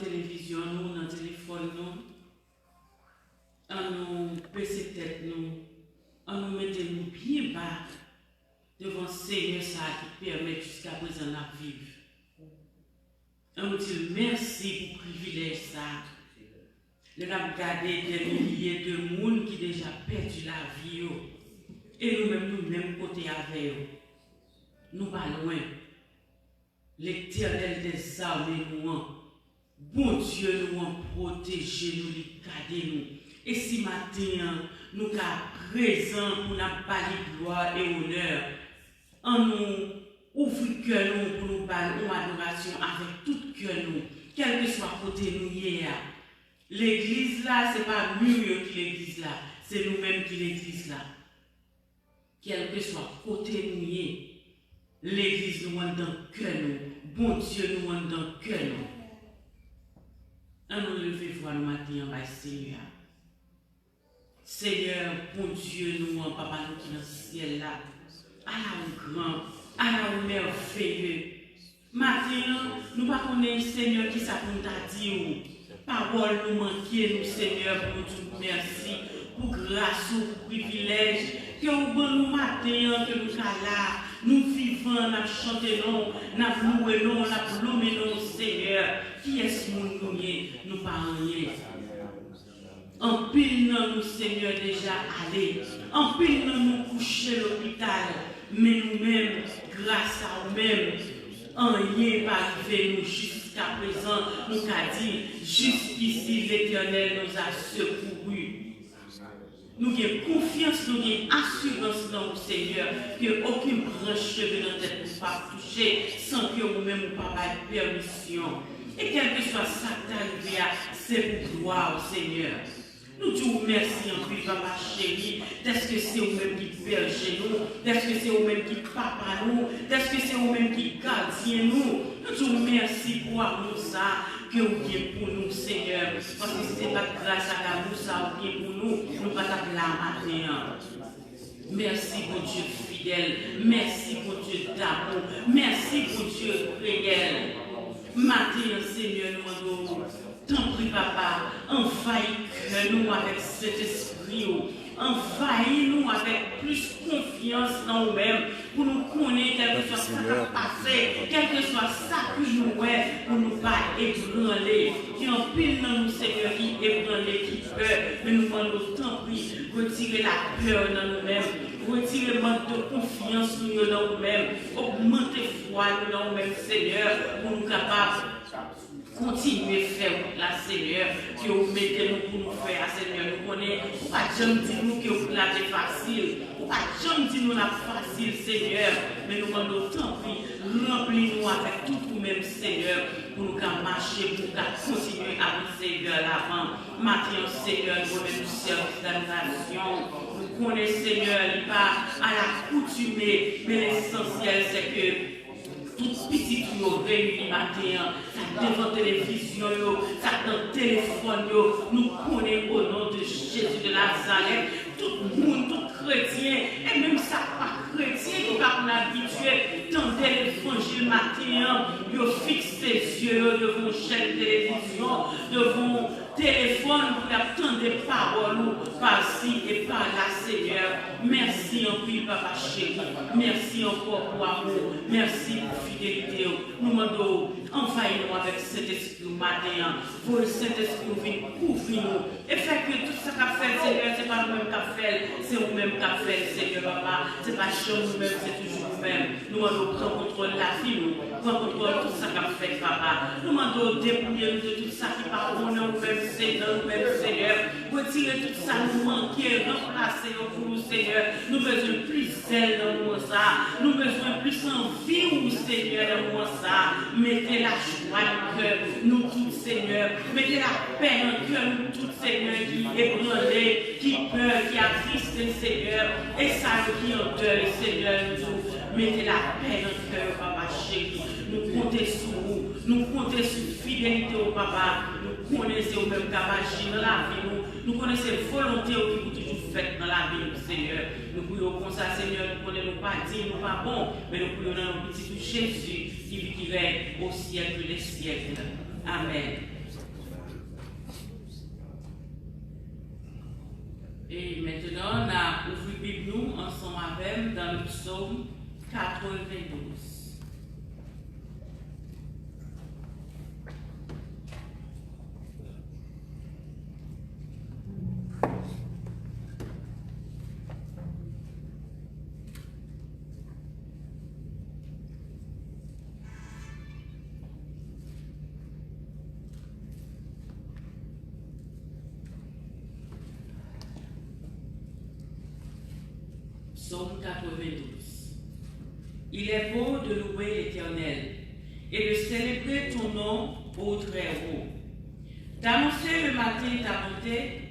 télévision, nous, dans le téléphone, nous, en nous baisser tête, nous, en nous mettre nous bien bas devant le Seigneur ça qui permet jusqu'à présent de vivre. On nous dit merci pour le privilège ça. Nous avons regardé des milliers de monde qui déjà perdu la vie. Et nous-mêmes côté avec eux. Nous pas loin. L'Éternel des armées nous en. Bon Dieu nous en protégé, nous les garder nous. Et si matin nous sommes présents pour nous parler gloire et honneur, en nous ouvrir cœur nous pour nous parler en adoration avec tout cœur nous, quel que soit côté nous hier. L'église là, ce n'est pas mieux que l'église là, c'est nous-mêmes qui l'église là. Quel que soit côté nous hier, l'église nous en dans le cœur nous, bon Dieu nous en dans le cœur nous. On nous lever voir le matin en bas, Seigneur. Seigneur, bon Dieu, nous, en papa, nous qui dans le ciel là, à la grand, à la merveilleux. Matin, nous ne connaissons pas, Seigneur, qui ça nous t'a dit. Parole nous manquer, nous, Seigneur, pour nous dire merci, pour grâce, pour privilège, que au bon nous matin, que nous sommes là, nous vivons, nous chantons, nous louons, nous blâmons, Seigneur. Qui est-ce que nous pas rien? En pile nous, Seigneur, déjà allé. En pile nous coucher à l'hôpital. Mais nous-mêmes, grâce à nous-mêmes, en rien pas arrivé nous jusqu'à présent. Nous avons dit, jusqu'ici, l'Éternel nous a secourus. Nous avons confiance, nous avons assurance dans le Seigneur que aucune branche cheveux dans notre tête ne pas toucher sans que nous-mêmes nous pas de permission. Et quel que soit ça qui t'arrive, c'est pour gloire au Seigneur. Nous disons merci en plus, papa chéri. Est-ce que c'est vous-même qui berge nous? Est-ce que c'est vous-même qui papa nous? Est-ce que c'est vous-même qui gardien nous? Nous disons merci pour nous ça que vous avez pour nous, Seigneur. Parce que ce n'est pas grâce à nous ça vous avez pour nous. Nous ne pas la matin. Merci pour Dieu fidèle. Merci pour Dieu d'amour. Merci pour Dieu réel. Matin, Seigneur, nous t'en prie, papa, envahis-nous avec cet esprit, envahis-nous avec plus confiance dans nous-mêmes, pour nous connaître, quel que soit ça qui a passé, quel que soit ça que nous voyons, pour nous pas ébranler. Qui en pile dans nous, Seigneur, qui ébranler, qui peur, mais nous demandons, t'en prie, retirer la peur dans nous-mêmes. Retirer le manque de confiance dans nous-mêmes, augmenter foi dans nous-mêmes, Seigneur, pour nous capables de continuer à faire la Seigneur, que vous mettez nous pour nous faire, Seigneur. Nous connaissons, pas jamais dire nous que vous l'avez facile, pas jamais dire nous la facile, Seigneur, mais nous demandons tant pis, remplis-nous avec tout nous-mêmes, Seigneur, pour nous marcher, pour nous continuer à avancer vers l'avant. Maintenant, Seigneur, nous remettons le service d'adoration. Nous connaissons, Seigneur, il pas à la coutumée, mais l'essentiel, c'est que tout petit nous réunis matin, ça devant télévision, ça dans téléphone, nous connaissons au nom de Jésus de Nazareth, tout le monde, tout chrétien, et même ça pas chrétien qui va nous habituer, dans l'évangile matin, ils fixent ses yeux devant chaîne télévision, devant téléphone pour attendre des paroles par-ci et par-là, Seigneur. Merci en plus, papa chéri. Merci encore pour amour. Merci pour fidélité. Nous demandons, envahis-nous avec cet esprit matin. Pour cet esprit vienne couvrir nous. Et fait que tout ce qu'a fait, Seigneur, ce n'est pas nous-mêmes qu'a fait, c'est nous-mêmes qu'a fait, Seigneur, papa. Ce n'est pas chez nous-mêmes, c'est toujours nous-mêmes. Nous demandons, prends contrôle de la vie, nous. Prends contrôle de tout ce qu'a fait, papa. Nous demandons, dépouiller de tout ça qui part pour nous-mêmes. Seigneur, retirez tout ça, nous manquer, remplacer pour nous, Seigneur. Nous besoin plus zèle dans nous, ça. Nous besoin plus envie, nous, Seigneur, dans nous, ça. Mettez la joie dans le cœur, nous tous, Seigneur. Mettez la paix dans le cœur, nous tous, Seigneur, qui est brûlé, qui peur, qui a triste, Seigneur. Et ça qui en deuil, Seigneur, nous. Mettez la paix dans le cœur, papa chéri. Nous comptons sur vous, nous comptons sur fidélité au papa. Nous connaissons même qu'à dans la vie, nous connaissons volonté qui vous toujours faite dans la vie, Seigneur. Nous prions comme ça, Seigneur, nous connaissons pas dire, nous pas bon, mais nous prions dans le petit Jésus qui vit, qui règne au siècle des siècles. Amen. Et maintenant, on a ouvert Bible nous ensemble avec dans le psaume 92. Psaume 92. Il est beau de louer l'Éternel et de célébrer ton nom, ô Très-Haut, d'annoncer le matin ta bonté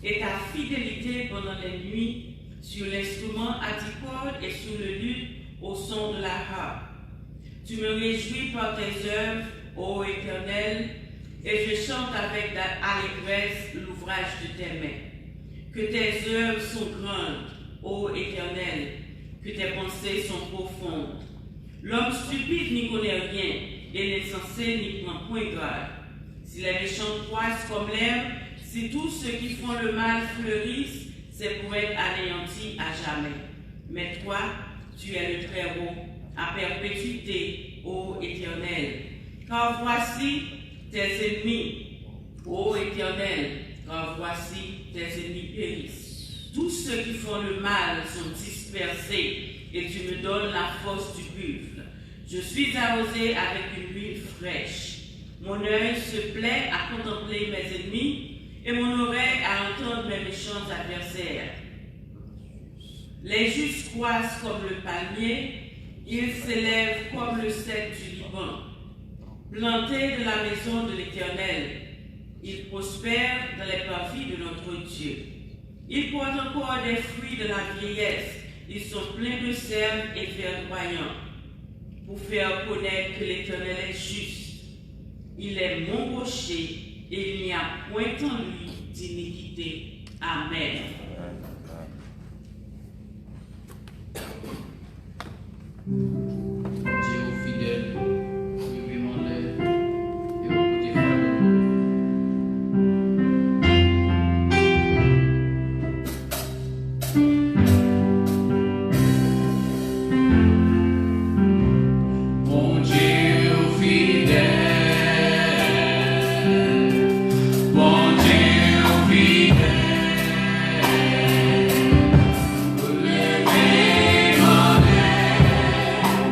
et ta fidélité pendant les nuits sur l'instrument à 10 cordes et sur le luth au son de la harpe. Tu me réjouis par tes œuvres, ô Éternel, et je chante avec allégresse l'ouvrage de tes mains. Que tes œuvres sont grandes, ô Éternel, que tes pensées sont profondes. L'homme stupide n'y connaît rien, et l'insensé n'y prend point garde. Si les méchants croissent comme l'herbe, si tous ceux qui font le mal fleurissent, c'est pour être anéantis à jamais. Mais toi, tu es le Très-Haut, à perpétuité, ô Éternel. Car voici tes ennemis, ô Éternel, car voici tes ennemis périssent. Tous ceux qui font le mal sont dispersés, et tu me donnes la force du buffle. Je suis arrosé avec une huile fraîche. Mon œil se plaît à contempler mes ennemis, et mon oreille à entendre mes méchants adversaires. Les justes croissent comme le palmier, ils s'élèvent comme le cèdre du Liban. Plantés de la maison de l'Éternel, ils prospèrent dans les parvis de notre Dieu. Ils portent encore des fruits de la vieillesse. Ils sont pleins de sève et verdoyants, pour faire connaître que l'Éternel est juste. Il est mon rocher, et il n'y a point en lui d'iniquité. Amen. Dieu fidèle, nous vivons l'air et au côté de Mon Dieu fidèle, mon Dieu fidèle. Mon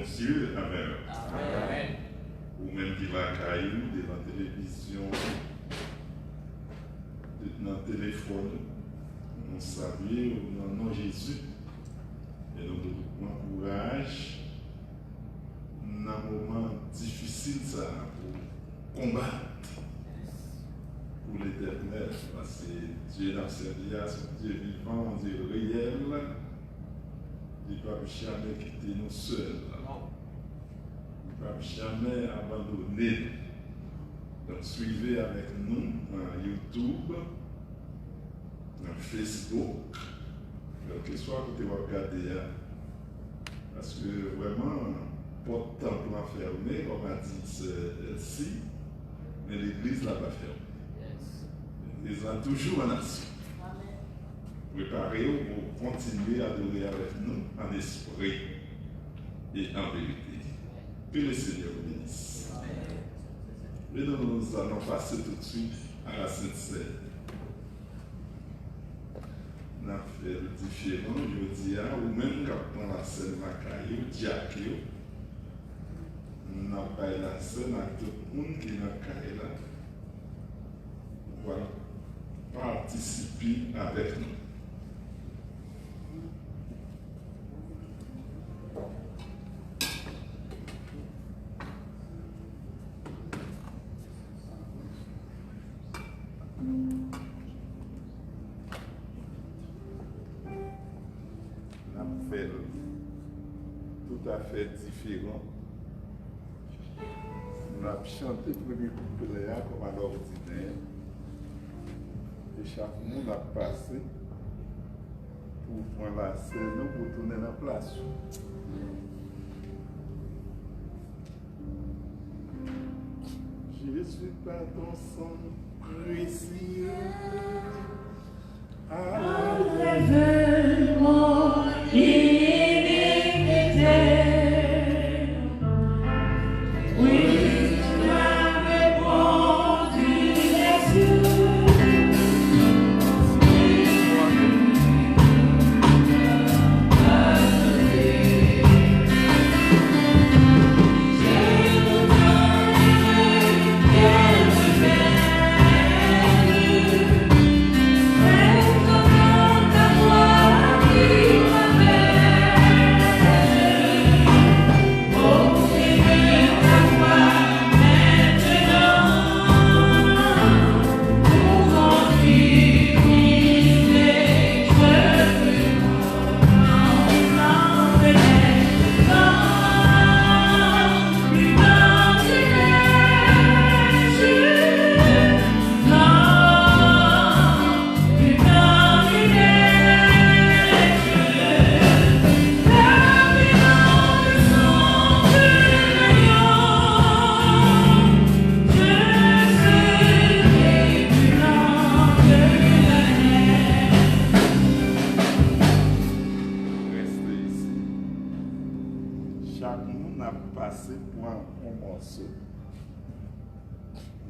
cieux. Amen. Amen. Ou même qui va caillou de la télévision, dans le téléphone, on salue au nom de Jésus. Et nous nous encourage dans un moment difficile ça, pour combattre pour l'éternel. Parce que Dieu dans cette vie, c'est Dieu vivant, Dieu réel. Il ne peut jamais quitter nous seuls. Il ne peut jamais abandonner. Donc suivez avec nous dans YouTube, dans Facebook, quel que soit que vous regardez. Parce que vraiment, pas de temple à fermer, comme a dit celle-ci, mais l'église n'a pas fermé. Ils ont toujours en action. Préparez-vous pour continuer à adorer avec nous en esprit et en vérité. Que le Seigneur vous bénisse. Et nous allons passer tout de suite à la Sainte Seine. On a fait le différent, je dis, ou même quand on a la scène Macaillou, Diakio, on a pas la scène à tout le monde qui est dans le là. Voilà. Participer avec nous. On fait tout à fait différent. On a chanté le premier couplet comme à l'ordinaire. Et chaque monde a passé pour prendre la scène pour tourner dans la place. Je suis pas ton sang précieux. Enlève-moi l'iniquité. Oui, tu as répondu les cieux.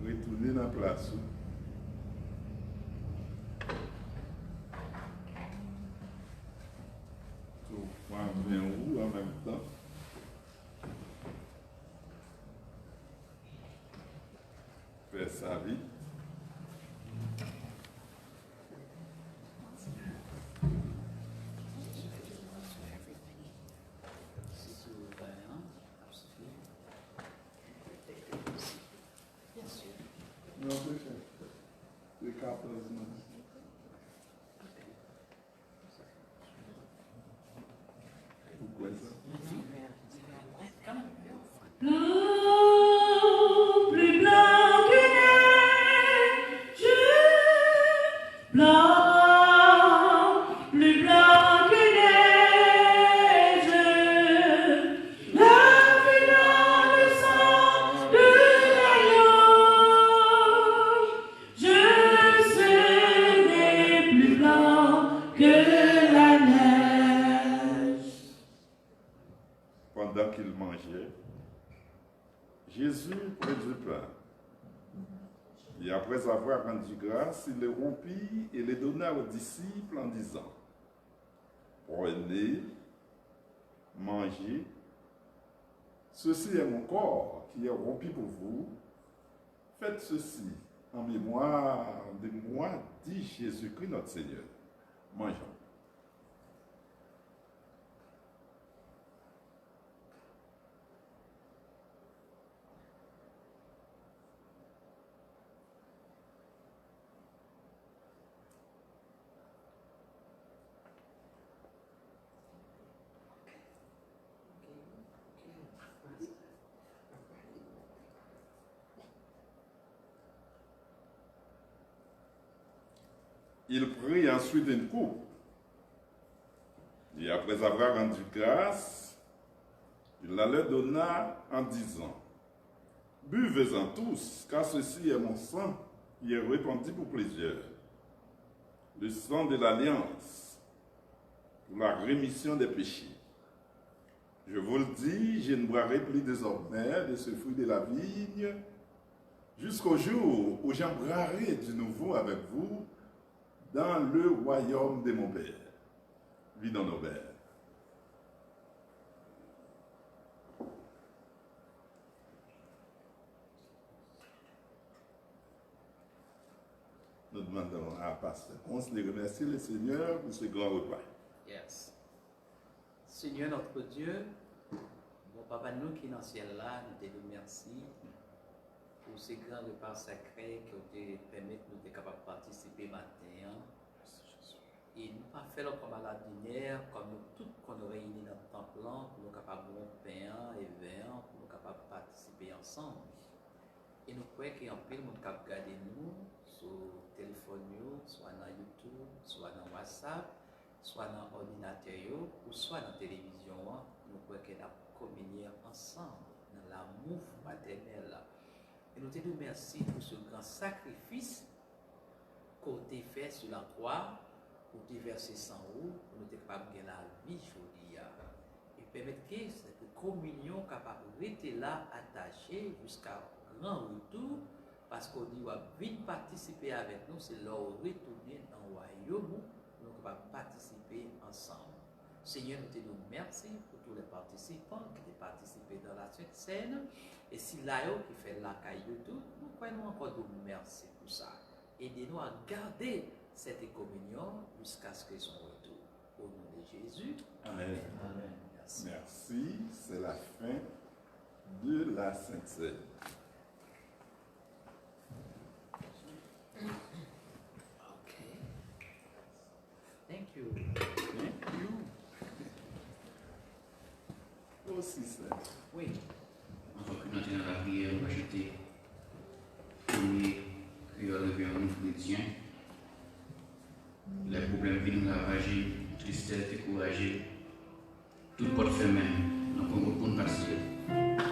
Retourner dans la place. Tout prendre bien où en même temps. Faire sa vie. Não, deixa. Ficar para as mãos. Coisa. Blanc, plus blanc que neige. Blanc, plus blanc que neige. Lavé dans le sang de l'agneau. Je serai plus blanc que la neige. Pendant qu'il mangeait, Jésus prit du pain. Et après avoir rendu grâce, il le rompit et le donna aux disciples en disant, prenez, mangez, Ceci est mon corps qui est rompu pour vous. Faites ceci en mémoire de moi, dit Jésus-Christ notre Seigneur. Mangeons. Il prit ensuite une coupe, et après avoir rendu grâce, il la leur donna en disant, « Buvez-en tous, car ceci est mon sang qui est répandu pour plusieurs, le sang de l'alliance, pour la rémission des péchés. Je vous le dis, je ne boirai plus désormais de ce fruit de la vigne, jusqu'au jour où j'embraserai du nouveau avec vous dans le royaume de mon Père. » Vis dans nos pères. Nous demandons à Pasteur Ponce de remercier le Seigneur pour ce grand repas. Yes. Seigneur notre Dieu, bon Papa nous qui est dans le ciel là, nous te remercions pour ces grands repas sacrés qui te permettent de nous capables de participer matin. Et nous pas faire comme à l'ordinaire, comme nous tous qu'on nous réunit dans le temple pour nous capables de pain et vin, pour nous capables de participer ensemble. Et nous croyons qu'il y a un peu de monde qui regarde nous sur le téléphone, soit dans YouTube, soit dans WhatsApp, soit dans l'ordinateur, ou soit dans la télévision. Nous croyons qu'il y a communier ensemble dans l'amour fraternel. Et nous te remercions pour ce grand sacrifice qu'on t'a fait sur la croix, pour te verser sans eau, pour nous être capables de la vie aujourd'hui. Et permettre que cette communion capable de rester là, attachée jusqu'à grand retour, parce qu'on dit va vite participer avec nous, c'est là où retourner dans le royaume, nous capables de participer ensemble. Seigneur, nous te remercions pour tous les participants qui ont participé dans la Sainte Seine. Et si là qui fait la caille tout, nous croyons encore de merci pour ça. Aidez-nous à garder cette communion jusqu'à ce que son retour. Au nom de Jésus. Amen. Amen. Merci. Merci. C'est la fin de la Sainte Seine. Okay. Thank you. Thank you. Aussi simple. Oui. Avant que nous entrions dans la prière, on va chanter et relever un nous chrétien. Les problèmes viennent ravager, tristesse, décourager, toute porte fermée, nous pouvons répondre par ciel. Passer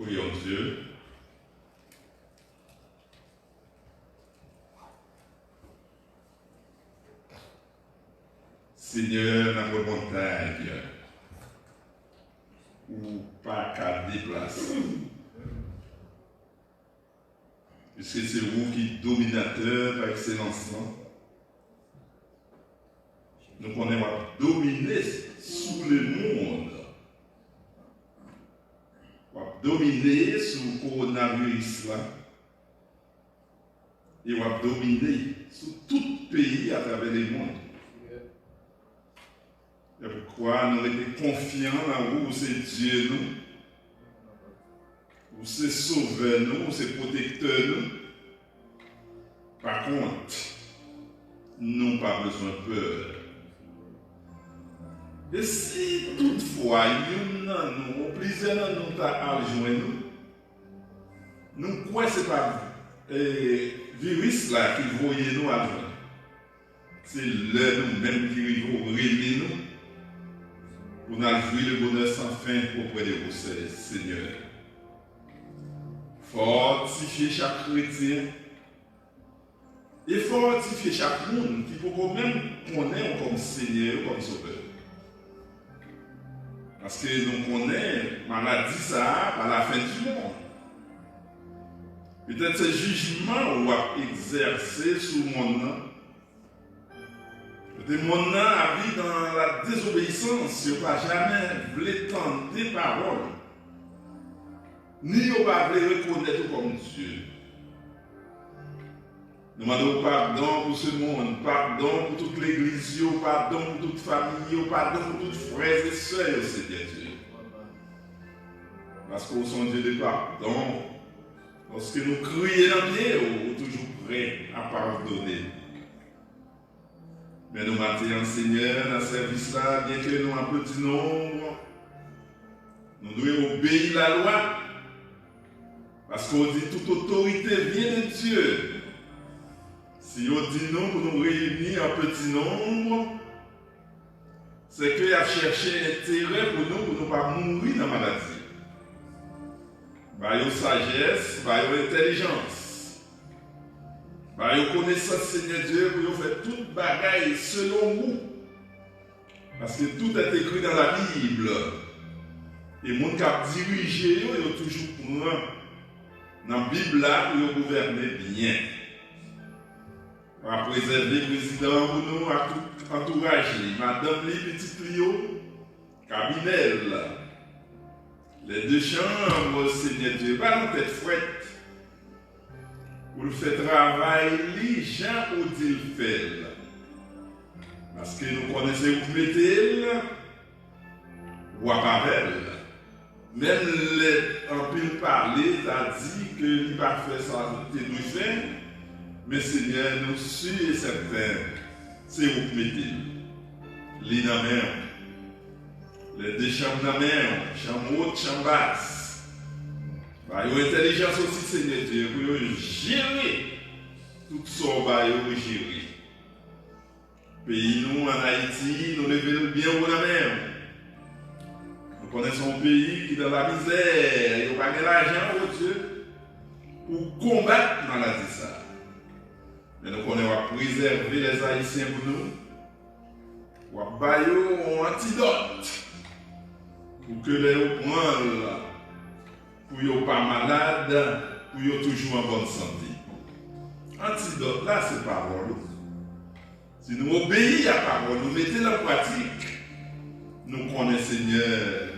Prions Dieu. Seigneur, dans vos montagnes, ou pas qu'à déplacer. Puisque c'est vous qui dominateur par excellence. Nous connaissons dominer sous le monde. On va dominer sous le coronavirus là. Et on va dominer sous tout pays à travers le monde. C'est pourquoi nous sommes confiants en vous, c'est Dieu nous. Vous c'est sauveur nous, vous c'est protecteur nous. Par contre, nous n'avons pas besoin de peur. Et si toutefois, nous, plusieurs de nous t'a rejoint nous croyons que ce n'est pas le virus là qui voyait nous à joindre. C'est l'heure nous-mêmes qui réveillons nous pour nous jouir le bonheur sans fin auprès de vous, Seigneur. Fortifier chaque chrétien et fortifier chaque monde qui peut quand même connaître comme Seigneur, comme Sauveur. Parce que nous connaissons maladie ça à la fin du monde. Peut-être ce jugement qu'on va exercer sur le monde. Peut-être que le monde a vécu dans la désobéissance, il ne va jamais voulu tendre des paroles. Ni il ne va voulu reconnaître comme Dieu. Nous demandons pardon pour ce monde, pardon pour toute l'église, pardon pour toute famille, pardon pour tous frères et sœurs, Seigneur Dieu. Parce qu'on est Dieu de pardon. Lorsque nous crions dans Dieu, nous sommes toujours prêts à pardonner. Mais nous maintenant, Seigneur, dans ce service-là, bien que nous avons un petit nombre, nous devons obéir à la loi. Parce qu'on dit toute autorité vient de Dieu. Si on dit non pour nous réunir en petit nombre, c'est qu'il a cherché intérêt pour nous ne pas mourir dans la maladie. Par sagesse, par intelligence, par connaissance, Seigneur Dieu, pour faire toute bagaille selon vous. Parce que tout est écrit dans la Bible. Et les gens qui ont dirigé, ils ont toujours pris dans la Bible là pour gouverner bien. On va préserver le président pour nous, à tout entourager. Madame les petites Lio, Cabinel, les deux chambres, Seigneur Dieu, pas dans tête fouette. Pour le faire travail, les gens où dit le fait. Parce que nous connaissons où mettez ou à Pavel. Même les en pile parler, ça dit que il va faire ça, c'est nous faire. Mais Seigneur, nous sommes certains, c'est vous qui mettez. Les dans les deux chambres dans la mer, chambre haute, chambre basse. Il y a une intelligence aussi, Seigneur Dieu, pour gérer tout ça, pour gérer. Pays, nous, en Haïti, nous levons bien au la mer. Nous connaissons un pays qui est dans la misère, il n'y a pas l'argent, oh Dieu, pour combattre la maladie. Mais nous connaissons préserver les Haïtiens pour nous. Ou à bailler un antidote pour que les gens prennent, pour qu'ils ne soient pas malades, pour qu'ils soient toujours en bonne santé. Antidote là, c'est parole. Si nous obéissons à la parole, nous mettons en pratique, nous connaissons, Seigneur,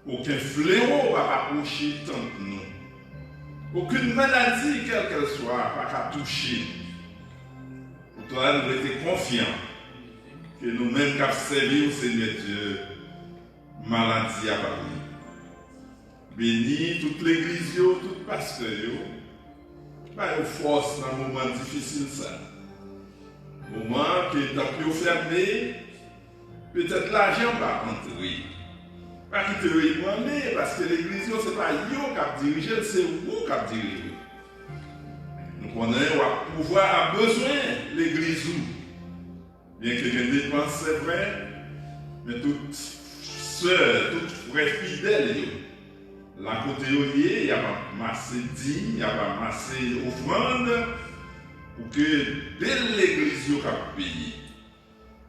aucun fléau va approcher tant de nous. Aucune maladie, quelle qu'elle soit, va toucher. Pour toi, nous étions confiants que nous-mêmes qui avons servi au Seigneur Dieu, maladie à Paris. Bénis toute l'église, tout pasteur, pas de force dans un moment difficile. Moment qui est un peu fermé, peut-être l'argent va rentrer. Pas quitter le mais parce que l'église, ce n'est pas vous qui avez dirigé, c'est vous qui avez dirigé. Nous connaissons le pouvoir a besoin de l'église. Bien que les dépenses, c'est vrai, mais toutes sœurs, toutes frères fidèles, La côté il y a pas massé dîme, il y a pas massé offrande pour que dès l'église yo cap payer.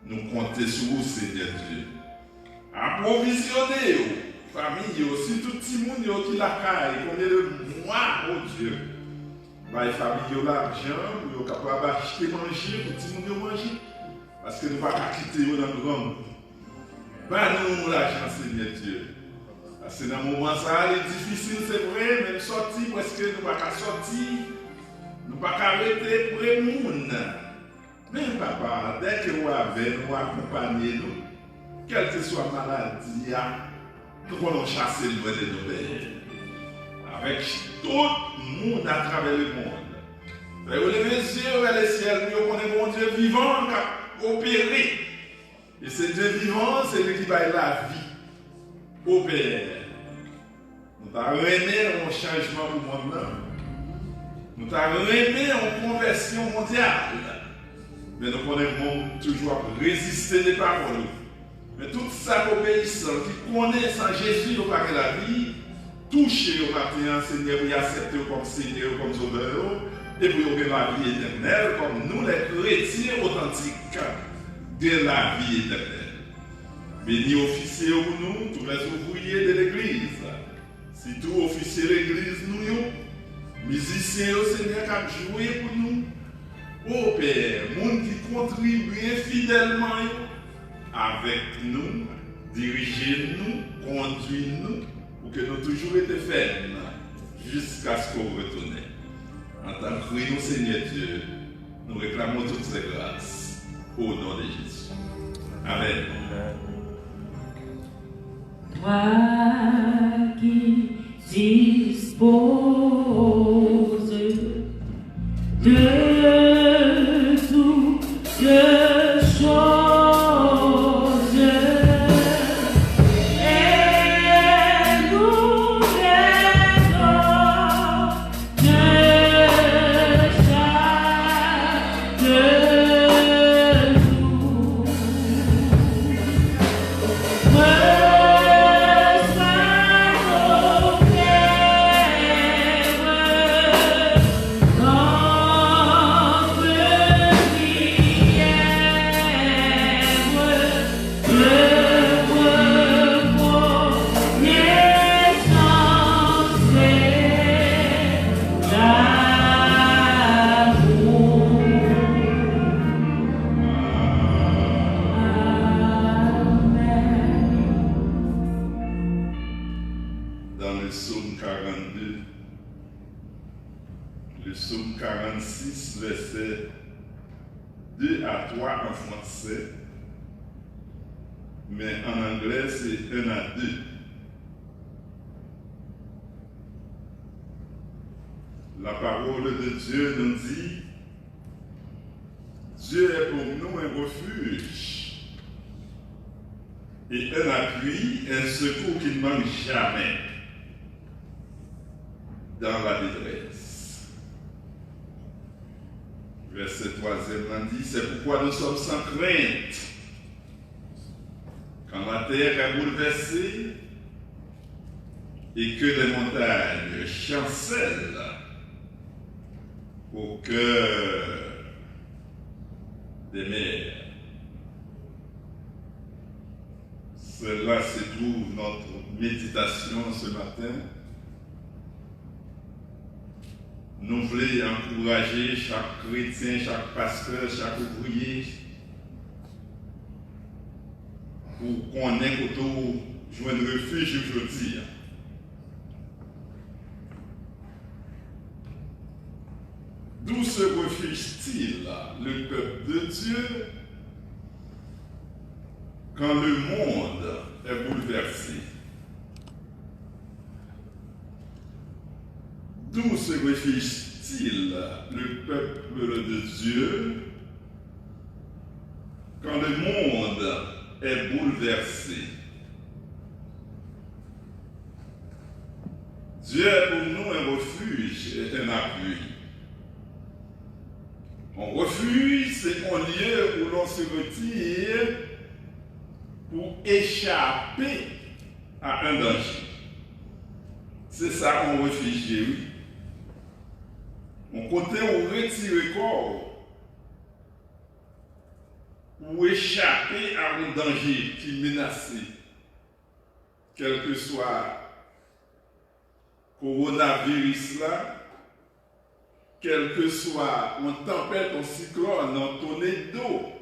Nous comptons sur vous, Seigneur Dieu. Approvisionner vous, famille aussi tout petit monde qui la caille, connaît le moi, oh Dieu. Bah famille l'argent pour capable acheter manger pour petit monde manger parce que nous pas quitter dans le grand. Bah nous l'argent Seigneur Dieu. Parce que dans le moment ça est difficile, c'est vrai, même sortir, parce que nous ne pouvons pas sortir, nous ne pouvons pas arrêter pour les gens. Mais papa, dès que vous avez, nous accompagnez nous, quelle que soit la maladie, nous allons chasser loin de nos pères. Avec tout le monde à travers le monde. Vous levez les yeux vers le ciel, nous connaissons mon Dieu vivant qui a opéré. Et ce Dieu vivant, c'est lui qui va la vie. Au Père. Nous avons remis un changement pour le monde. Nous avons remis une conversion mondiale. Mais nous connaissons toujours résister des paroles. Mais tout ça obéissant, qui connaît sans Jésus, au paquet de la vie, toucher au matin, Seigneur, et accepter comme Seigneur, comme Sauveur, et pour avoir la vie éternelle, comme nous les chrétiens authentiques de la vie éternelle. Bénis officiers ou nous, tous les ouvriers de l'église. Si tout officier de l'église nous, musiciens au Seigneur qui ont joué pour nous. Oh Père, monde qui contribue fidèlement avec nous, dirigez-nous, conduisez-nous, pour que nous toujours été fermes jusqu'à ce qu'on retourne. En tant que nous, Seigneur Dieu, nous réclamons toutes ces grâces au nom de Jésus. Amen. Toi qui disposes de toutes choses. Le psaume 46, versets 2 à 3 en français, mais en anglais c'est 1 à 2. La parole de Dieu nous dit, Dieu est pour nous un refuge et un appui, un secours qui ne manque jamais dans la détresse. Verset 3e dit, c'est pourquoi nous sommes sans crainte. Quand la terre est bouleversée et que les montagnes chancellent au cœur des mers. Cela se trouve notre méditation ce matin. Nous voulons encourager chaque chrétien, chaque pasteur, chaque ouvrier pour qu'on ait autour joindre refuge aujourd'hui. D'où se refuge-t-il le peuple de Dieu quand le monde est bouleversé? D'où se refuge-t-il le peuple de Dieu quand le monde est bouleversé? Dieu est pour nous un refuge et un appui. Un refuge, c'est un lieu où l'on se retire pour échapper à un danger. C'est ça qu'on réfugié, oui. On côté on retire corps pour échapper à un danger qui menace, quel que soit coronavirus là, quel que soit une tempête, un cyclone, un tornado,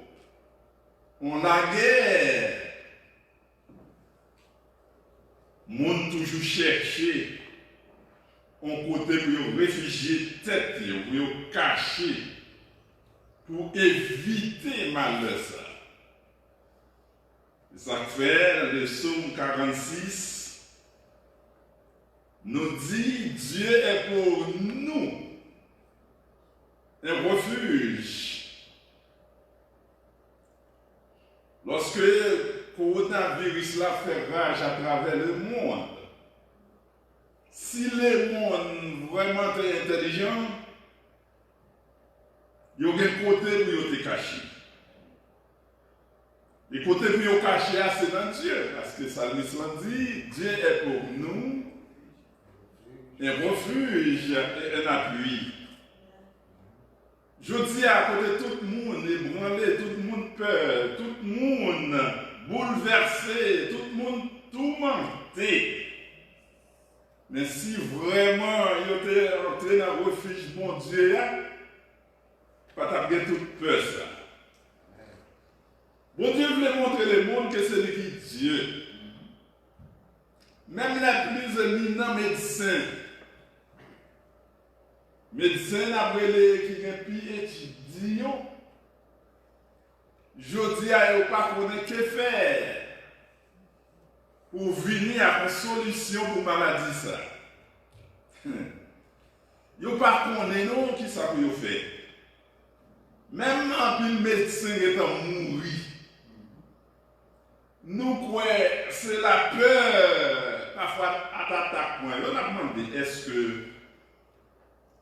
on la guerre. Monde toujours chercher un côté pour réfugier tête, pour cacher, pour éviter malheur ça. Ça fait le psaume 46 nous dit Dieu est pour nous un refuge. Lorsque le coronavirus là fait rage à travers le monde, si le monde vraiment très intelligent, il y a un côté pour te cacher. Le côté pour te cacher, c'est dans Dieu, parce que ça nous dit Dieu est pour nous un refuge et un appui. Je dis à côté tout le monde ébranlé, tout le monde peur, tout le monde bouleversé, tout le monde tourmenté. Mais si vraiment il était entré dans le refuge, mon Dieu, pas t'avoir toute peur ça. Bon Dieu voulait montrer le monde que c'est lui qui est Dieu. Même les plus éminents médecins après les qui ont pu étudier, je dis à eux pas connaître que faire pour venir à une solution pour la maladie ça. Ils ne pas connaître non qui ça peut faire. Même en plus médecin est mourir. Nous croyons c'est la peur parfois à t'attaquer. On a demandé est-ce que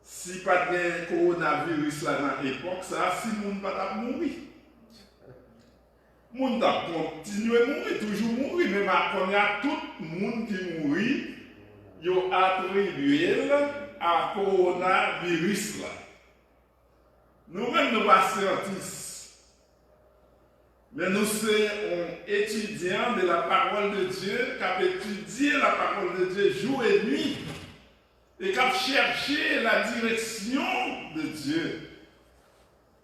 si pas de coronavirus là dans l'époque, ça, si le monde pas mourir. Le monde a continué à mourir, toujours mourir, mais maintenant, il y a tout le monde qui mourit, il a attribué à coronavirus là. Nous-mêmes, nous pas scientifiques, mais nous sommes étudiants de la parole de Dieu, qui a étudié la parole de Dieu jour et nuit. Et qui a cherché la direction de Dieu,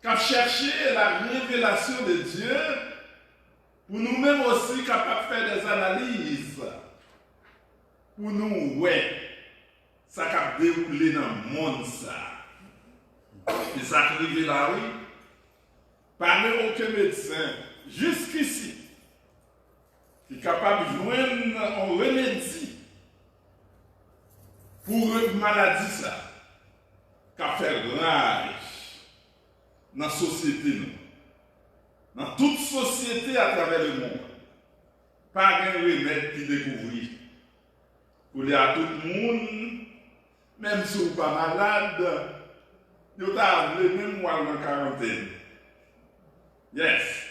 qui a cherché la révélation de Dieu, pour nous-mêmes aussi capables de faire des analyses, pour nous, ouais, ça a déroulé dans le monde, ça. Et ça arrive là, oui, par aucun médecin, jusqu'ici, qui est capable de joindre un remédie pour une maladie ça, qui a fait rage dans la société, dans toute société à travers le monde. Pas un remède qui découvrit. Pour dire à tout le monde, même si vous n'êtes pas malade, vous avez même moi en quarantaine. Yes.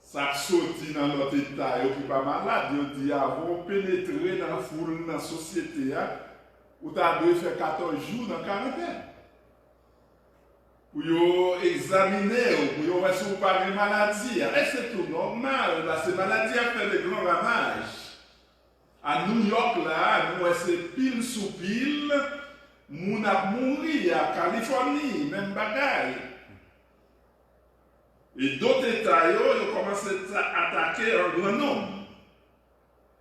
Ça sorti dans notre état, vous n'êtes pas malade, vous dites avant pénétrer dans la foule, dans la société, vous avez fait 14 jours dans la quarantaine. Pour examiner, pour voir si vous n'avez pas de maladie. C'est tout normal, parce que la maladie a fait de grands ravages. À New York, là, nous c'est pile sous pile, nous avons mouru à Californie, même bagaille. Et d'autres États, ils ont commencé à attaquer un grand nombre.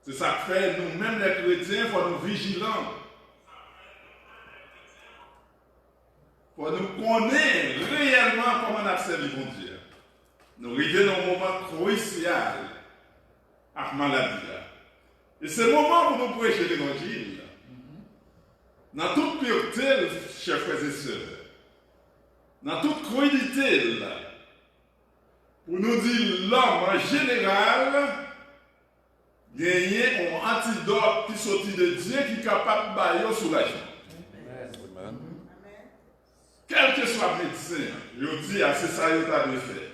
C'est ça que fait nous-mêmes les chrétiens, il faut nous vigilants. Il faut nous connaître réellement comment on a servi mon Dieu. Nous arrivons dans un moment crucial avec la maladie. Et c'est le moment pour nous prêcher l'évangile. Dans toute pureté, chers frères et sœurs, dans toute cruauté, pour nous dire l'homme en général, gagner un antidote qui sortit de Dieu qui est capable de bailler soulagement. Quel que soit le médecin, je dis, c'est ça que tu as de faire.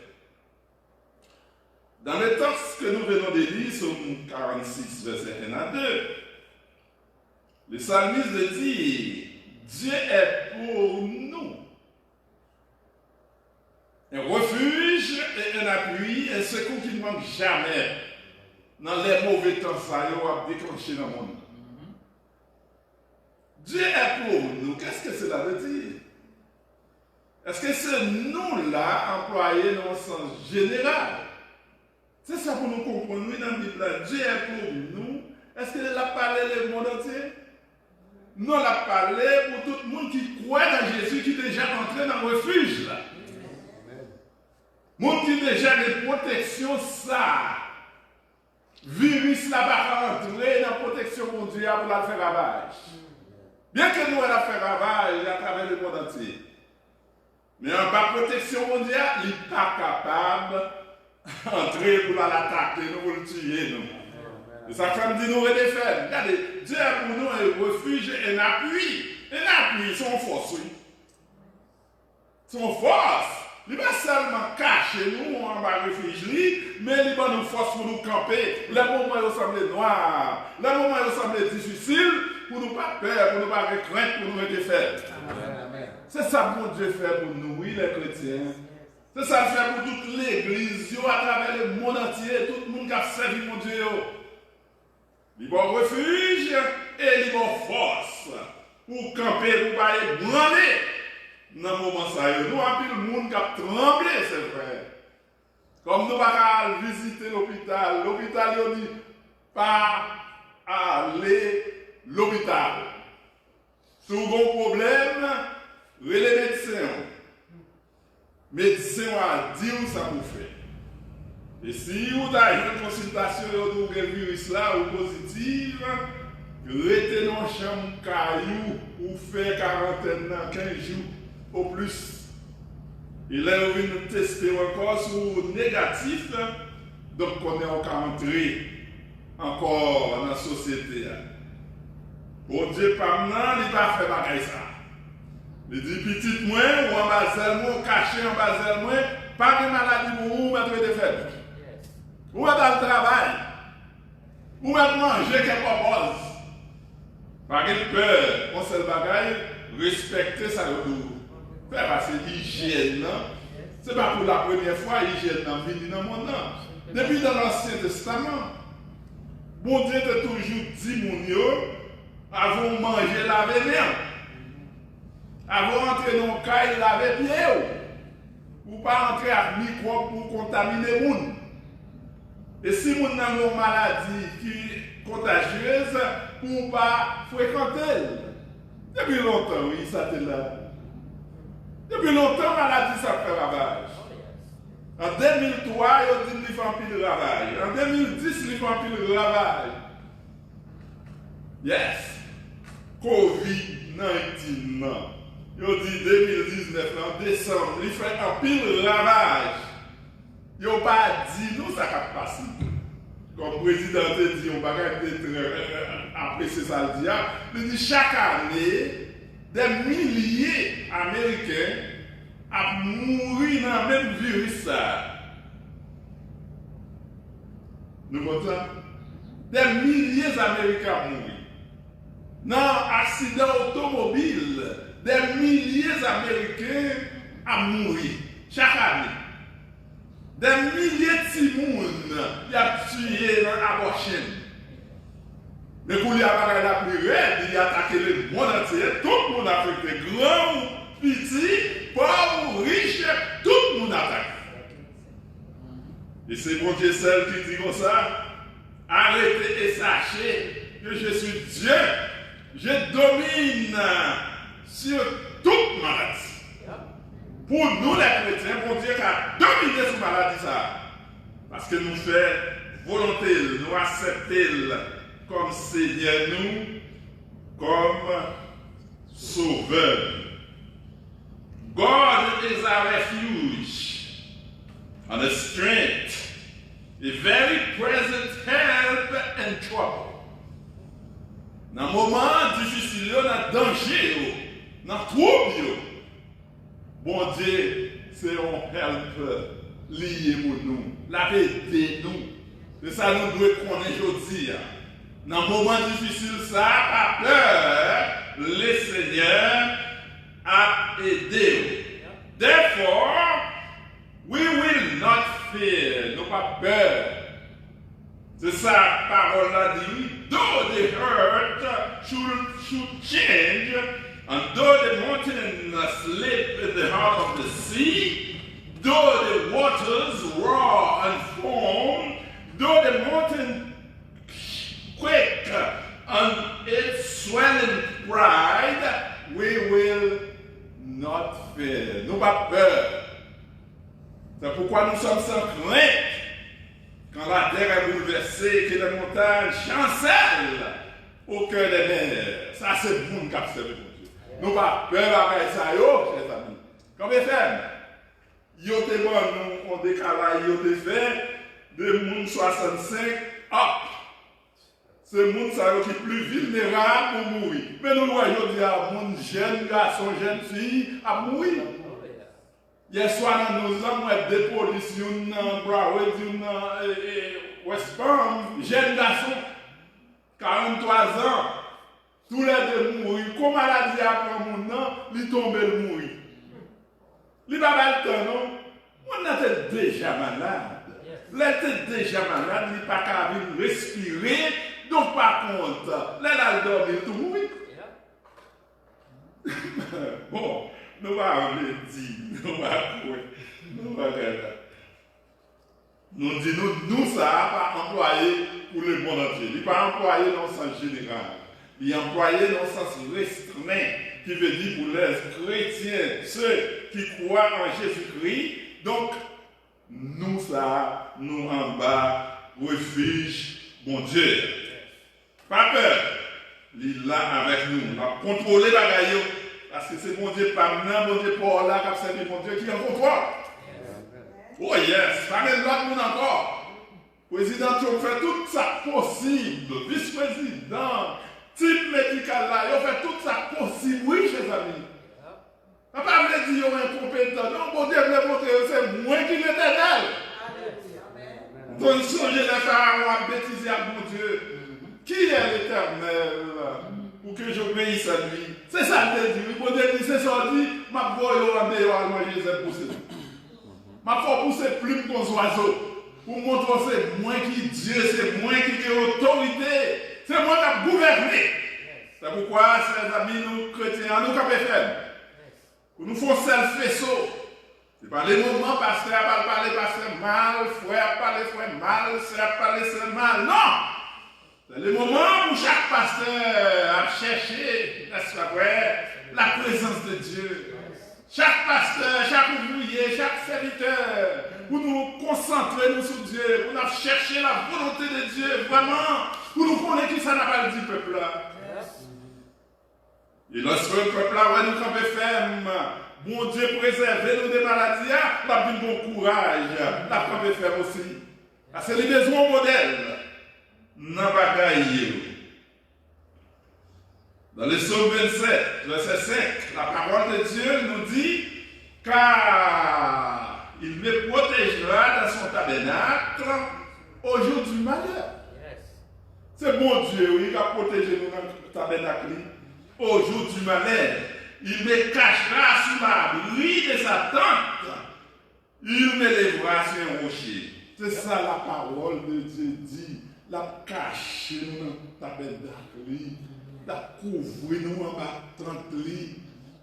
Dans le texte que nous venons de lire, Psaume 46, verset 1 à 2, Le psalmiste dit, Dieu est pour nous un refuge et un appui, un secours qui ne manque jamais dans les mauvais temps ça y a déclenché dans le monde. Dieu est pour nous. Qu'est-ce que cela veut dire? Est-ce que ce nous-là employé dans le sens général? C'est ça pour nous comprendre. Nous, dans la Bible, Dieu est pour nous. Est-ce qu'il a parlé le monde entier? Non, il a parlé pour tout le monde qui croit dans Jésus, qui est déjà entré dans le refuge. Là. Monde qui déjà des protections, ça. Virus là va rentrer dans la protection mondiale pour la faire ravage. Bien que nous, elle a fait ravage à travers le monde entier. Mais en bas protection mondiale, il n'est pas capable d'entrer pour l'attaquer, nous, pour le tuer. Nous. Et ça fait dit nous des faibles. Regardez, Dieu est pour nous un refuge, un appui. Un appui, son force, oui. Son force. Il ne va pas seulement cacher nous en bas refuge, mais il va nous force pour nous camper. Les moments où ils semblent noirs, les moments où ils semblent difficiles, pour nous pas peur, pour nous pas craindre, pour nous être faibles. C'est ça que mon Dieu fait pour nous, oui, les chrétiens. C'est ça qu'il fait pour toute l'église, à travers le monde entier, tout le monde qui a servi mon Dieu. Il va refuge et il va force pour camper, pour pas être branlé. Dans le moment ça, nous avons le monde qui a tremblé, c'est vrai. Comme nous ne pouvons pas visiter l'hôpital, l'hôpital dit pas aller à l'hôpital. Si vous avez un problème, les médecins. Médecin va dire ça pour faire. Et si vous avez une consultation et vous avez un virus là ou positif, restez dans la chambre caillou ou faire quarantaine dans 15 jours au plus. Et là, vous venez nous tester encore sur négatif, donc on est encore entré encore dans la société. Bon Dieu, pas maintenant, il va faire bagaille ça. Il dit, petit moins, ou en bas moi, caché en bas moi, pas de maladie pour vous, mettre des faibles. Ou dans le travail. Ou mettre manger quelque chose. Pas de peur, on seul bagaille, respecter ça le tout. Faire passer l'hygiène, ce n'est pas pour la première fois l'hygiène dans le monde. Depuis dans l'Ancien Testament, bon Dieu t'a toujours dit, mon Dieu, avant de manger, laver les mains. Avant d'entrer dans le cas, il laver les pieds. Pour ne pas entrer avec microbes pour contaminer les gens. Et si vous avez une maladie qui est contagieuse, pour ne pas fréquenter. Depuis longtemps, oui, ça t'est là. Depuis longtemps, la maladie, ça fait ravage. En 2003, ils ont dit qu'ils font un pile ravage. En 2010, ils font un pile ravage. Yes. COVID-19. Ils ont dit 2019, en décembre, ils font un pile ravage. Ils n'ont pas dit nous, ça va passer. Comme le président a dit, on va apprécier ça le diable. Il dit chaque année, des milliers d'Américains ont mouru dans le même virus. Nous comprenons? Des milliers d'Américains ont mouru. Dans l'accident automobile, des milliers d'Américains ont mouru chaque année. Des milliers de Timoun y a tué dans la prochaine. Mais pour lui avoir la plus raide, il a attaqué le monde entier, tout le monde a affecté, grand, petit, pauvre, riche, tout le monde attaque. Et c'est mon Dieu seul qui dit comme ça, arrêtez et sachez que je suis Dieu, je domine sur toute maladie. Pour nous les chrétiens, bon Dieu a dominé sur la maladie ça. Parce que nous faisons volonté, nous acceptons comme Seigneur nous, comme Sauveur. God is our refuge and a strength, a very present help in trouble. Dans un moment difficile, dans le danger, dans le trouble, bon Dieu, c'est un help lié pour nous, la paix de nous. C'est ça nous devons connaître aujourd'hui. Dans le moment difficile, ça, pas peur, le Seigneur a aidé. Therefore, we will not fear. Nous pas peur. C'est ça, la parole là dit. Though the earth should change, and though the mountain slip in the heart of the sea, though the waters roar and foam, though the mountain quake and its swelling pride, we will not fear. Nous pas peur. C'est pourquoi nous sommes sans crainte. Quand la terre est bouleversée, que les montagnes chancellent au cœur des mers. Ça, c'est bon qui a servi pour Dieu. Nous pas peur avec ça, chers amis. Comme ils font, ils ont décalé, ils ont fait de monde 65 up. C'est monde qui est plus vulnérable pour mourir. Mais nous voyons dire à monde jeune garçon, jeune fille à mourir. Hier soir, nous avons des policiers dans Broward, dans West Palm, jeunes garçons, 43 ans, tous les deux mourir. Comme maladie après mon nom, ils tombent et mourir. Ils ne sont pas le temps, non? On était déjà malade. Ils étaient déjà malade, ils n'ont pas qu'à respirer. Donc, par contre, là, là, ils dorment, ils mourir. Bon. Nous allons dire, nous allons nous disons, nous, ça n'a pas employé pour le monde entier. Il n'est pas employé dans le sens général. Il est employé dans le sens restreint, qui veut dire pour les chrétiens, ceux qui croient en Jésus-Christ. Donc, nous, ça, nous en bas, refuge, mon Dieu. Pas peur. Il est là avec nous. On a contrôlé la gaillot. Parce que c'est mon Dieu, pas maintenant, mon Dieu, pour là, qui a servi mon Dieu, qui est en contrôle. Oh yes, pas même l'autre monde encore. Président, tu fait tout ça possible. Vice-président, type médical là, il fait tout ça possible. Oui, chers amis. Papa veut dire qu'il est incompétent. Non, mon Dieu, c'est moins qu'il est éternel. Donc, songez les pharaons à bêtiser à mon Dieu. Qui est l'éternel pour que j'obéisse à lui? C'est ça que je dis. Mon Dieu dit, c'est ça dit, ma voix est en dehors à manger, c'est poussé. Ma foi pousser plus que nos oiseaux. Pour montrer que c'est moi qui Dieu, c'est moi qui ai autorité. C'est moi qui ai gouverné. C'est pourquoi, chers amis, nous chrétiens, nous qui faire. Nous faisons seul faisceau. Ce n'est pas les moments, pasteur a parlé pasteur mal, frère a parlé frère mal, sœur a parlé sœur mal. Non! C'est le moment où chaque pasteur a cherché, n'est-ce pas vrai, la présence de Dieu. Chaque pasteur, chaque ouvrier, chaque serviteur, pour nous concentrer nous sur Dieu, pour nous chercher la volonté de Dieu, vraiment, pour nous connaître qui ça n'a pas dit peuple là. Et lorsque le peuple là, ouais, nous camper ferme, bon Dieu préserve nous des maladies, on a du bon courage, la camper ferme aussi. Parce que les besoins modèles. Dans le psaume 27, verset 5, la parole de Dieu nous dit car il me protégera dans son tabernacle au jour du malheur. C'est bon Dieu, oui, qui a protégé nous dans le tabernacle au jour du malheur. Il me cachera sous l'abri de sa tente. Il me lèvera sur un rocher. C'est ça la parole de Dieu dit. La cacher nous dans le tabernacle, la couvrir nous en battant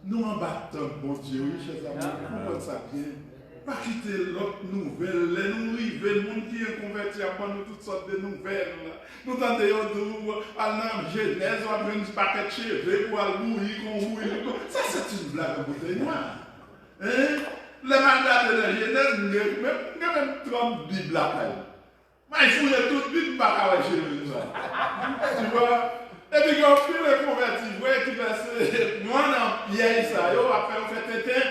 nous en battant, bon Dieu, oui, chers amis, comment ça vient? Pas quitter l'autre nouvelle, nous arrivons, le monde qui est converti à nous toutes sortes de nouvelles. Nous entendons nous, à la Genèse, on a un paquet de cheveux pour aller mourir, ça c'est une blague à bouteille noire. Hein? Les mandats de la Genèse, même 30 Bibles après. Mais il faut que tout le monde pas chez nous. Tu vois? Et puis quand on fait les convertis, vous voyez qui verse moi dans Pierre, ça, après on fait tétin.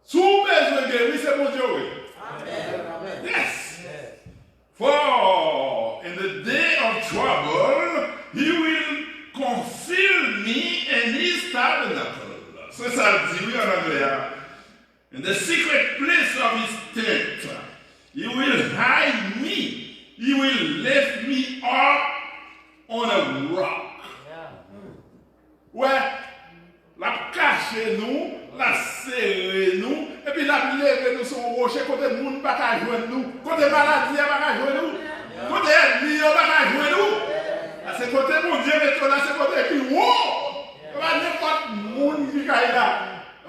Sous besoin de guérir, c'est mon Dieu. Amen. Yes. For in the day of trouble, he will conceal me in his tabernacle. C'est ça le dit, oui, en anglais. In the secret place of his tent. He will hide me. He will lift me up on a rock. Ouais, la cacher nous, la serrer nous, et puis la lever nous sur un rocher, côté le monde pas qu'à joindre nous, côté maladie pas qu'à joindre nous, côté ennemi pas qu'à joindre nous. C'est côté mon Dieu, mais là, c'est côté qui wow! Pas n'importe monde qui est là.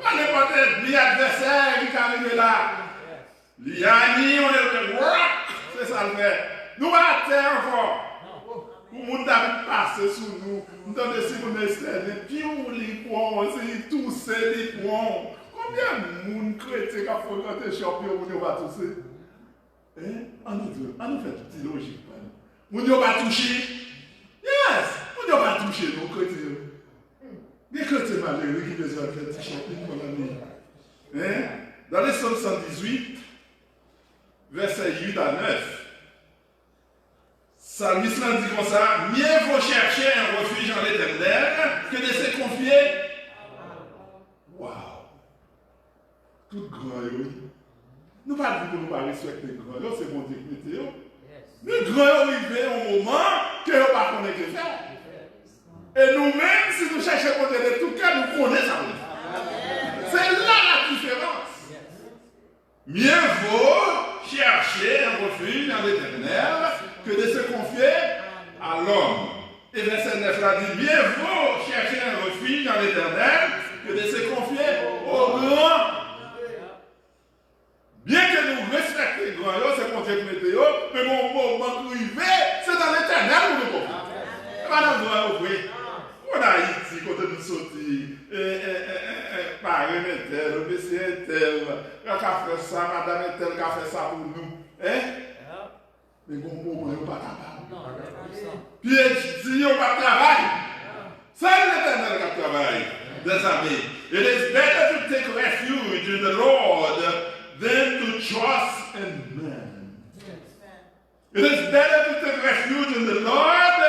Pas n'importe ennemi adversaire qui est arrivé là. Liani, on est le rock, c'est ça le fait. Nous à terre encore. Pour le monde a passé sous nous. Nous avons des circonstances, des pions, les points, c'est tous ces points. Combien de monde chrétien qui a fréquenté champion, on va tousser? On nous fait une petite logique. On ne va pas toucher. Yes! On ne va pas toucher nos chrétiens. Les chrétiens malheureux qui besoin de faire petit champion pour l'année. Dans les Psaumes 118, versets 8 à 9, Psalmiste dit comme ça, mieux vaut chercher un refuge en l'Éternel que de se confier. Waouh! Tout grand, oui. Nous ne pas dire que nous ne pas respecter les grands, c'est bon Dieu qui météo. Les grands arrivent au moment que nous ne pas connaître que faire. Et nous-mêmes, si nous cherchons à côté de tout cas, nous connaissons ça. C'est là la différence. Mieux vaut chercher un refuge en l'Éternel que de se confier à l'homme. Et verset 9 là dit, mieux vaut chercher un refuge dans l'Éternel que de se confier au grand. Bien que nous respections les grands, c'est mon Dieu météo, mais mon moment privé, c'est dans l'Éternel où nous confions. Pas dans le droit ouvrir. On a Haïti, quand nous sortis, parrain est tel, monsieur est tel, qui a fait ça, madame est tel, qui a fait ça pour nous. Mais bon moment, il n'y a pas capable. Puis il dit, il n'y a pas de travail. C'est l'Éternel qui travaille, des amis. It is better to take refuge in the Lord than to trust in man. It is better to take refuge in the Lord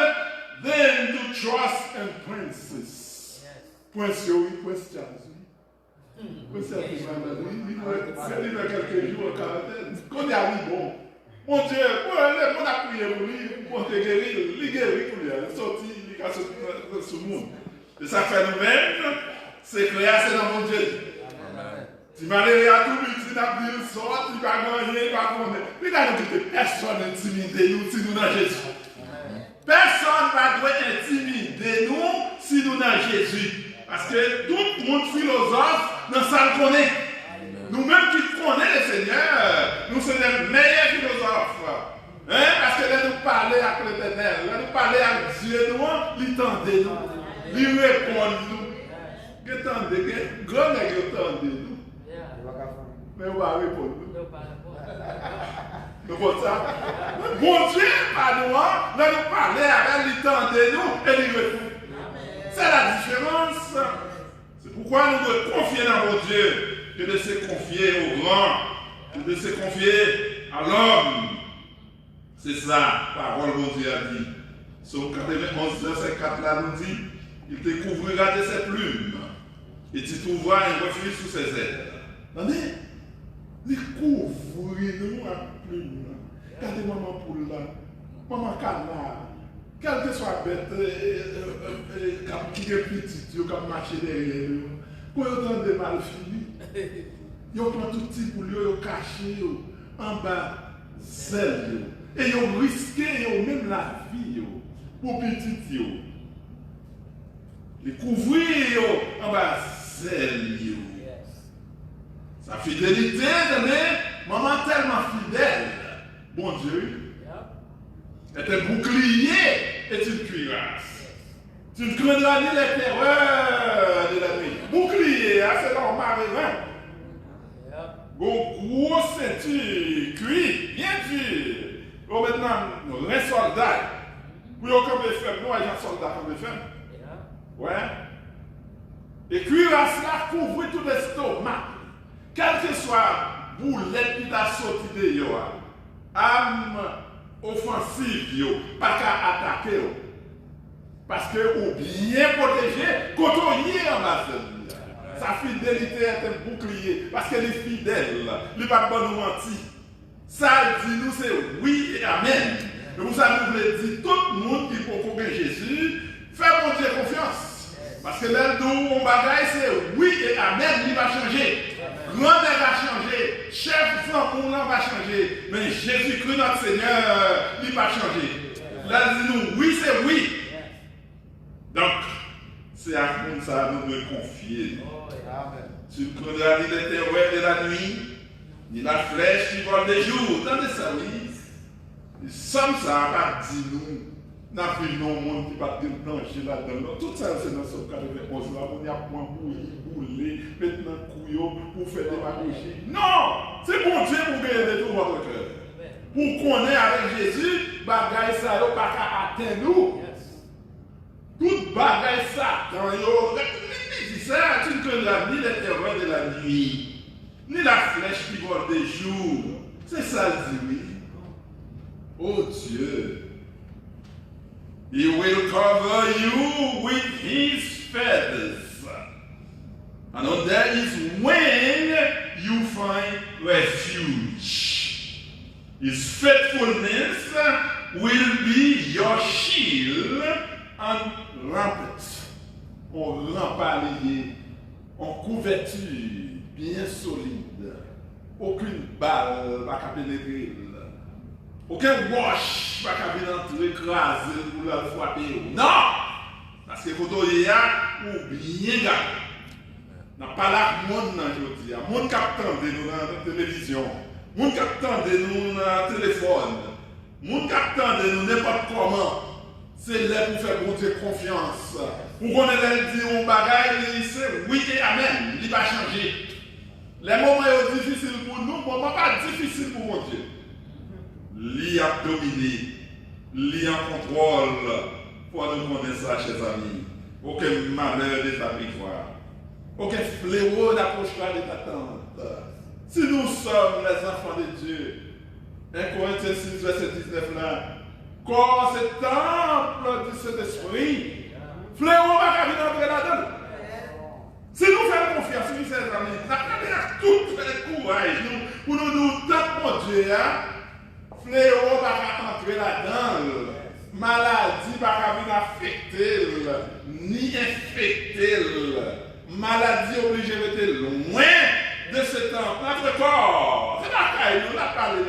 than to trust in princes. Prince, oui, Prince Charles. Prince Charles, il y a quelques jours en quarantaine. Quand il arrive, bon. Mon Dieu, on a prié pour lui, pour te guérir, il guérit pour lui, il est sorti, il a sorti sur le monde. Et ça fait nous-mêmes, c'est créé, c'est dans mon Dieu. Si Marie a tout dit, il a dit, il sort, il va gagner, il va gagner. Il n'a pas dit personne intimider nous si nous dans Jésus. Personne ne doit intimider nous si nous dans Jésus. Parce que tout le monde philosophe dans ça le connaît. Nous-mêmes qui connaissons le Seigneur, nous sommes les meilleurs philosophes. Parce que là, nous parlons avec l'Éternel, là, nous parlons avec Dieu, nous tendez nous, il répond nous. Vous tendez, grand nègre tendez nous. Mais on va répondre. Nous voyons ça. Bon Dieu, pas nous, là, nous parlons avec lui, tendez nous, et il répond. C'est la différence. C'est pourquoi nous devons confier dans mon Dieu. Que de se confier au grand, que de se confier à l'homme. C'est ça, parole de Dieu a dit. Psaume 91, verset 4 là nous dit, il te couvrira de ses plumes, et tu trouveras un refuge sous ses ailes. Attendez, il couvre nous à plume. Regardez maman poule là, maman canard, quelle que soit bête, qui est petite, qui a marché derrière nous. Quand ils ont des mal finis, ils ont pris tout petit pour lui, ils ont caché en bas zèle. Et ils ont risqué même la vie pour petit. Ils couvrir en bas zèle. Sa fidélité, maman tellement fidèle, bon Dieu, est un bouclier et une cuirasse. Tu ne craindras ni les terreurs de la nuit. Bouclier, c'est normal, hein? Gros ceinture, cuit, bien dur. Bon, maintenant, un soldat. Pour qu'on me fait, nous, un soldat qu'on me fait. Ouais. Et cuirasse là couvre tout l'estomac. Quel que soit boulette qui t'a sorti de yo, âme offensive, yo, pas qu'à attaquer. Parce que ou bien protégé, quand on y est en bas. Sa fidélité est un bouclier. Parce qu'elle est fidèle. Il ne va pas nous mentir. Ça dit nous c'est oui et amen. Et vous savez, vous voulez dire, tout le monde qui peut connaître Jésus, fait mon Dieu confiance. Parce que là, nous, on bagaille, c'est oui et amen, il va changer. Grand-mère va changer. Chef flamboyant va changer. Mais Jésus-Christ, notre Seigneur, il va changer. Là, dis-nous, oui, c'est oui. Donc, c'est à nous ça nous devons confier. Tu ne connais ni les terreurs de la nuit, ni la flèche qui vole des jours. Attendez ça, oui. Et somme ça, pas dit nous. N'a plus non monde qui va dire danger là-dedans. Tout ça, c'est dans ce cas de 11 là. On y a point bouler, mettre un couillon pour faire des pédagogie. Non! C'est bon Dieu pour gagner tout votre cœur. Pour qu'on ait avec Jésus, bagaille ça, il n'y a pas qu'à atteindre nous. Toute bagaille ça, quand il dit ça, tu ne connais ni les terreurs de la nuit, ni la flèche qui vole des jours. C'est ça le dit, oui. Oh Dieu. He will cover you with his feathers. And under his wing you find refuge. His faithfulness will be your shield and rampart. On rempart en couverture bien solide. Aucune balle va pénétrer. Aucun wash va venir entrer écraser pour la frapper. Non! Parce que quand on y a, ou bien gardé. N'a pas la monde aujourd'hui. Le monde qui attend nous dans la télévision. Le monde qui attend nous dans le téléphone. Le monde qui attend nous n'importe comment. C'est là pour faire bon Dieu confiance. Pour qu'on ait dit un bagaille, c'est oui et amen. Il va changer. Les moments sont difficiles pour nous, les moments pas difficiles pour mon Dieu. Li a dominé, li en contrôle, pour nous connaître ça, chers amis. Aucun malheur de ta victoire, aucun fléau n'approchera de ta tente. Si nous sommes les enfants de Dieu, 1 Corinthiens 6, verset 19 là, corps c'est temple du Saint-Esprit, fléau va venir entrer là-dedans. Si nous faisons confiance, oui, chers amis, nous avons tout le courage pour nous tenter mon Dieu. Fléau va entrer là-dedans. Maladie va venir affecter, ni infecter. Maladie obligée d'être loin de ce temps. Notre corps, c'est la caille, nous la parlé.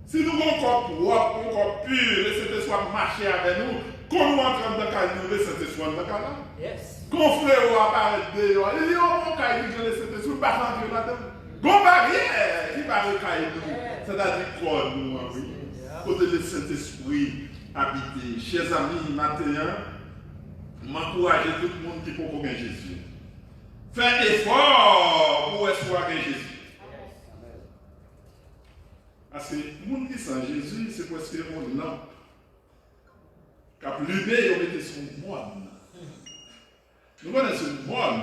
Si nous avons un corps propre, un corps pur, le Saint-Esprit marcher avec nous, quand nous entrons dans le caille, nous, le Saint-Esprit dans le caille. Quand fléau apparaît dehors, il y a un caille qui le Saint-Esprit va rentrer là-dedans. Gon barrière qui va recailler nous, c'est-à-dire quoi nous, oui. Côté le Saint-Esprit habité. Chers amis, maintenant, m'encourager tout le monde qui peut connaître Jésus. Faites effort pour espoir Jésus. Parce que le monde qui sent Jésus, c'est presque une lampe. Quand l'humain, on mettait son moine. Nous connaissons le moine.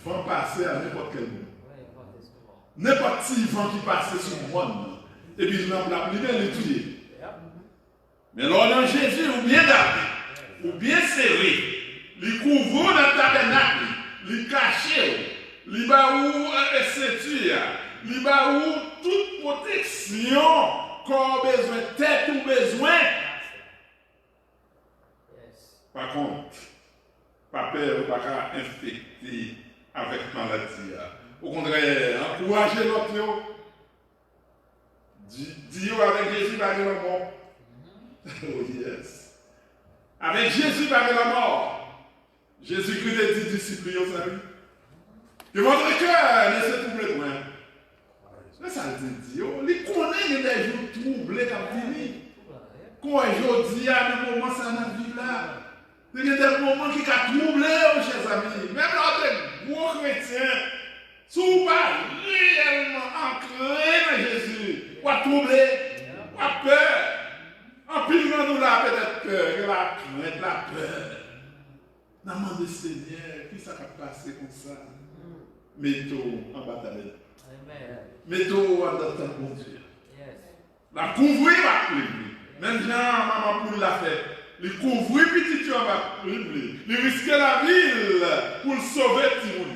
Vent passer à n'importe quel moment. N'importe qui vent qui passe sur le monde. Et puis, la lumière est tuée. Mais lors de Jésus, ou bien gardé, ou bien serré, il couvre dans le tabernacle, il cache, il va où ceinture, il va où toute protection, corps besoin, tête ou besoin. Par contre, pas peur, pas infecter avec maladie. Au contraire, encouragez l'autre. Dis avec Jésus par la mort. Oh yes. Avec Jésus par la mort. Jésus-Christ a dit disciples, vous savez. Que votre cœur ne se trouble point. Mais ça dit, il connaît des jours troublés comme fini. Quand aujourd'hui, à un moment, ça n'a vie là. Il y a des moments qui ont troublé, chers amis. Même notre gros chrétien, si vous pas réellement ancré dans Jésus, ou à troubler, ou à peur. En pile, nous là, peut-être peur, la crainte, la peur. Nous demandons, Seigneur, qui ça va passer comme ça? Mettons en bataille. Mettons en attente, mon Dieu. La couvrir va prier. Même Jean, maman, pour la fête. Il couvrir petit Dieu va prier. Il risquer la ville pour le sauver, petit monde.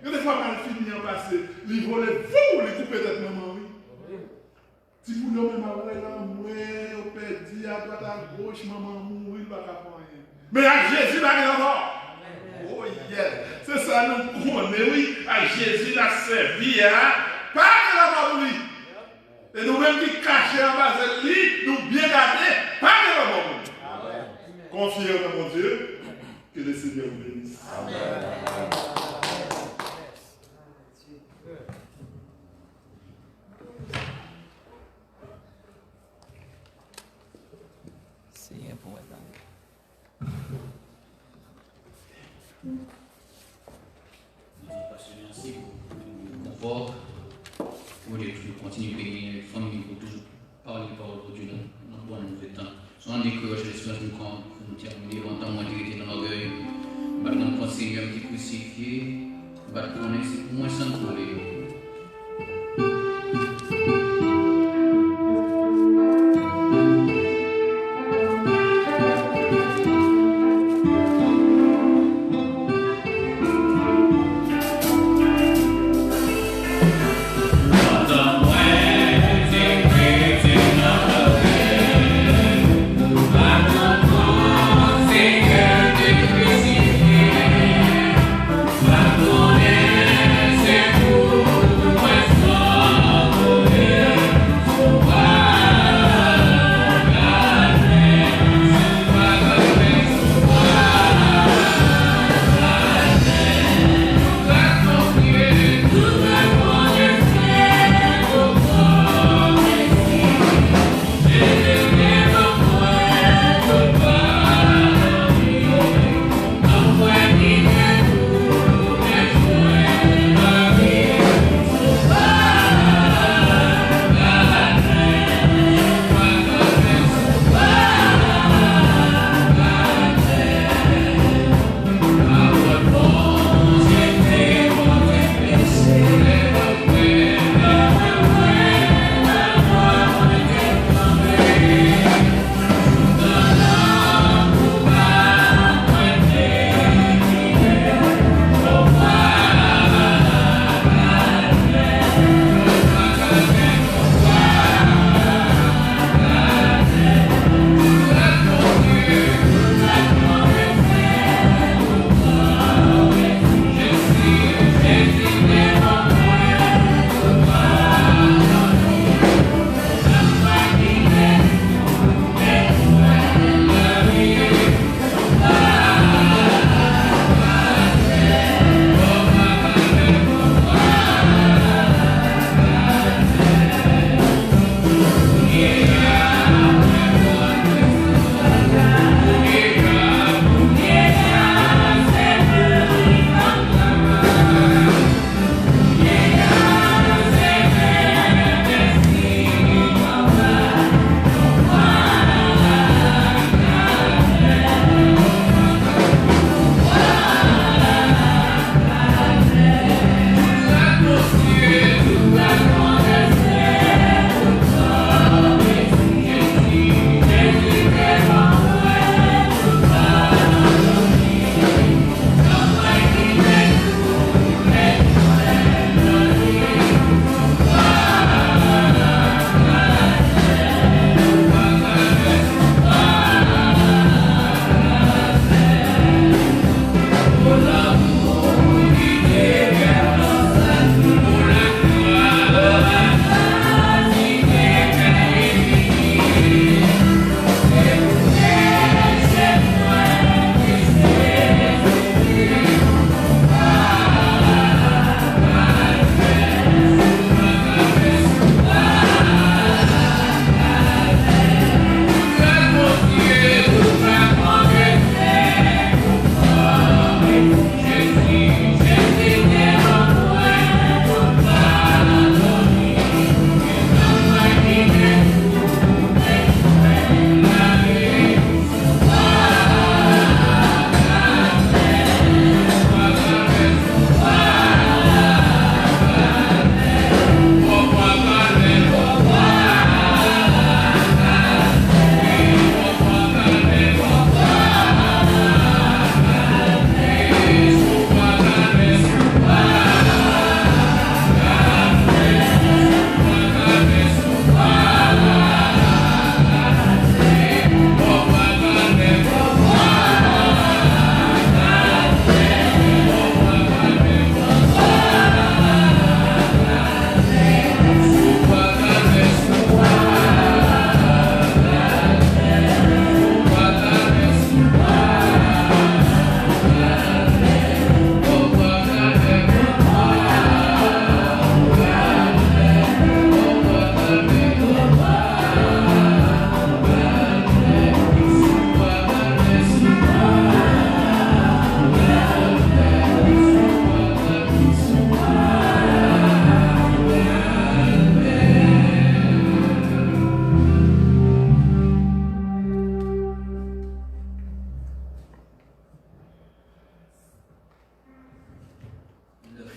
Il y a des fois, mal fini en passé. Il volait fou, il coupait tête maman. Si vous l'avez même après l'envoi, au perdu, à droite, à gauche, maman mourir, il va pas faire rien. Mais à Jésus, il va rien avoir. Oh yes. C'est ça, nous connaissons, oui. À Jésus, il a servi, hein. Pas de la mort pour lui. Et nous-mêmes qui cachons en bas de lui, nous bien gardés, pas de la mort pour lui. Confiez en mon Dieu, que le Seigneur vous bénisse. Amen. Merci pour le confort, pour continuer à payer les familles, pour toujours parler par le Dieu dans le bon nouveau temps. Soit on décroche l'espérance nous terminer longtemps, moi qui était dans l'orgueil, bah nous Seigneur qui crucifié, bah qu'on est moins sans trouver. Pardonne, c'est pour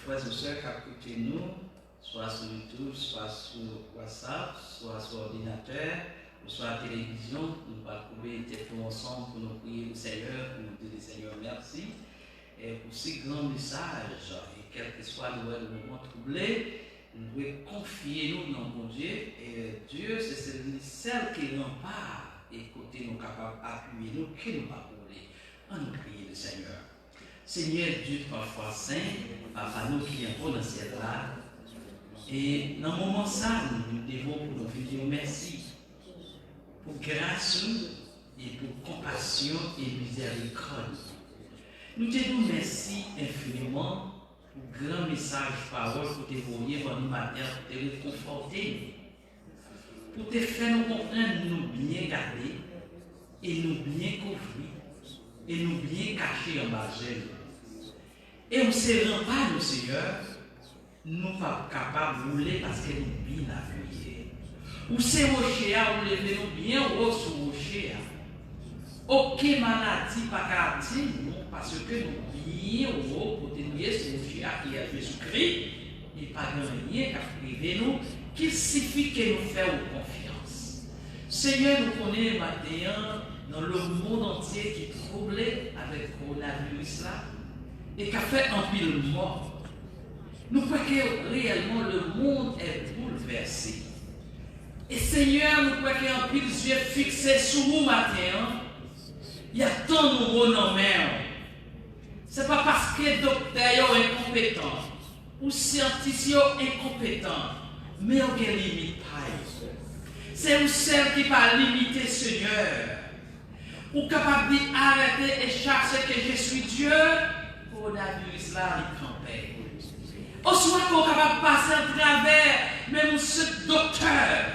frères et sœurs qui écoutent nous, soit sur YouTube, soit sur WhatsApp, soit sur ordinateur, soit à la télévision. Nous allons trouver nous ensemble pour nous prier le Seigneur, pour nous dire Seigneur merci. Et pour ces grands messages, et quel que soit le moment troublé, nous devons confier nous dans mon Dieu. Et Dieu, c'est celui seul qui rempart et côté nous capable d'appuyer nous, qui nous va brûler. On nous prie le Seigneur. Seigneur Dieu, parfois saint, Papa nous qui est dans le ciel là. Et dans le moment ça, nous devons pour nous dire merci. Pour grâce et pour compassion et miséricorde. Nous te disons merci infiniment pour grand message, parole, pour te voyer pour nous matin, pour te réconforter, pour te faire nous comprendre, nous bien garder, et nous bien couvrir, et nous bien cacher en bas. Et on ne se rend pas, nous, Seigneur, nous ne sommes pas capables de rouler parce que nous bien appuyés. Ou c'est rocher, ou lever nous bien haut sur rocher. Aucune maladie pas garantie, parce que nous bien haut pour tenir ce rocher qui est Jésus-Christ, et pas de rien qui prive nous, qu'il suffit que nous fassions confiance. Seigneur, nous connaissons maintenant dans le monde entier qui est troublé avec le coronavirus là, et qui a fait un pile mort. Nous croyons que réellement le monde est bouleversé. Et Seigneur, nous croyons qu'il y a un pile yeux fixés sur nous matin. Il y a tant de mots dans ce n'est pas parce que les docteurs sont incompétents ou les scientifiques sont incompétents, mais on ne limite pas. C'est vous seul qui va limiter, Seigneur. Ou capable d'arrêter et chasser que je suis Dieu, pour coronavirus là, il campait. Au soit qu'on est capable de passer à travers même ce docteur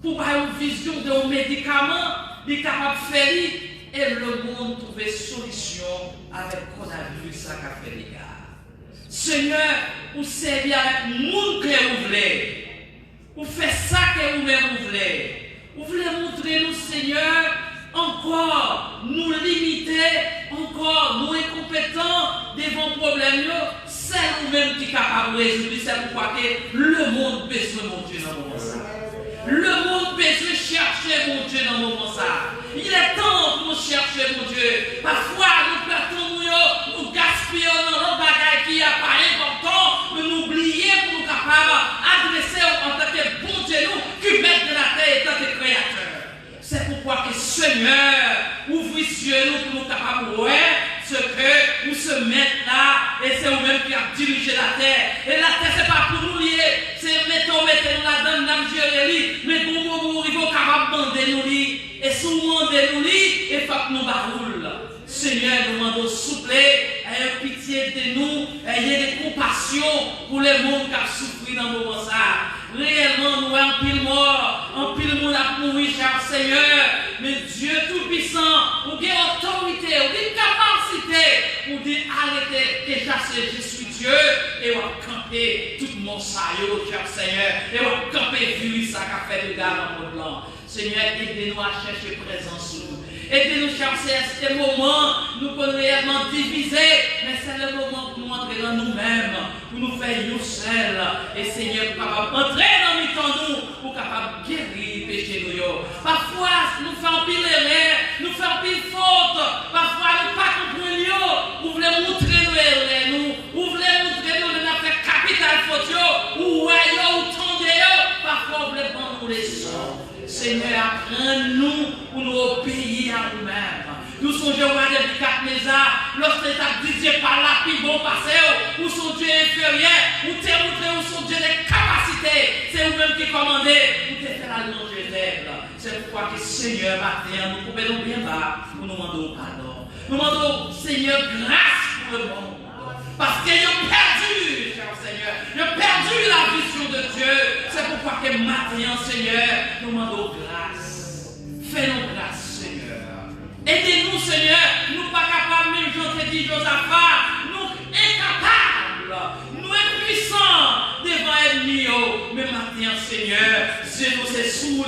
pour avoir une vision de médicaments, il est capable de faire et le monde trouve solution avec le coronavirus qui a fait les gars. Seigneur, vous servez avec le monde que vous voulez. Vous faites ça que vous-même vous voulez. Vous voulez montrer nous, Seigneur, encore nous limiter, encore nous incompétents devant le problème. C'est vous-même qui est capable de résoudre. C'est pourquoi que le monde besoin de mon Dieu dans le moment ça. Le monde besoin de chercher mon Dieu dans le moment ça. Il est temps pour nous chercher mon Dieu. Parfois, nous perdons nous gaspillons dans nos bagages qui n'est pas important, mais nous oublions pour nous capables d'adresser en tant que bon Dieu nous qui met de la terre et tant que créateur. C'est pourquoi que Seigneur, ouvre les yeux nous pour nous capables de voir ce que nous se mettons là, et c'est nous-mêmes qui avons dirigé la terre. Et la terre, ce n'est pas pour nous lier, c'est mettons là-dedans, nous gérer, mais pour nous, il faut capable de demander nous lier. Et si nous demandons nous lier, il faut que nous baroule. Seigneur, nous demandons souple, ayez pitié de nous, ayez des compassions pour les mondes qui ont souffert dans le moment ça. Réellement, nous avons pile mort, en pile monde a mouru, cher Seigneur. Mais Dieu Tout-Puissant, vous avez autorité, vous avez capacité pour dire arrêtez et chasser, je suis Dieu, et vous camper tout mon saillot, cher Seigneur, et vous camper virus ça qui a fait le gars dans le blanc. Seigneur, aidez-nous à chercher présence sur nous. Aidez-nous chercher à ce moment, nous pouvons réellement diviser, mais c'est le moment pour nous entrer dans nous-mêmes, pour nous faire nous seuls. Et Seigneur, pour capable entrer dans nous, pour capable guérir péché nous. Parfois, nous faisons pile erreur, nous faisons pile faute. Parfois, nous ne pas comprendre. Vous voulez montrer nous erreurs, vous voulez montrer nous de faire capital faute, ou voyons, ou tendez. Parfois, vous voulez prendre nous les sons. Seigneur, apprends-nous pour nous obéir à nous-mêmes. Nous sommes Jéhovah depuis 4 mésards, lorsque tu dit Dieu par là, puis bon passé, où son Dieu inférieur, où tu es montré où son Dieu des capacités. C'est vous-même qui commandez, où tu es fait la manger faible. C'est pourquoi que Seigneur, matin, nous pouvons bien bas, pour nous demander pardon. Nous demandons, Seigneur, grâce pour le monde. Parce qu'ils ont perdu, cher Seigneur, ils ont perdu la vision de Dieu. C'est pourquoi que maintenant, Seigneur, nous demandons grâce. Fais-nous grâce, Seigneur. Aidez-nous, Seigneur. Nous pas capables, même je te dis, Josaphat, nous incapables, nous impuissants devant l'ennemi. Mais maintenant, Seigneur, c'est nous, c'est sous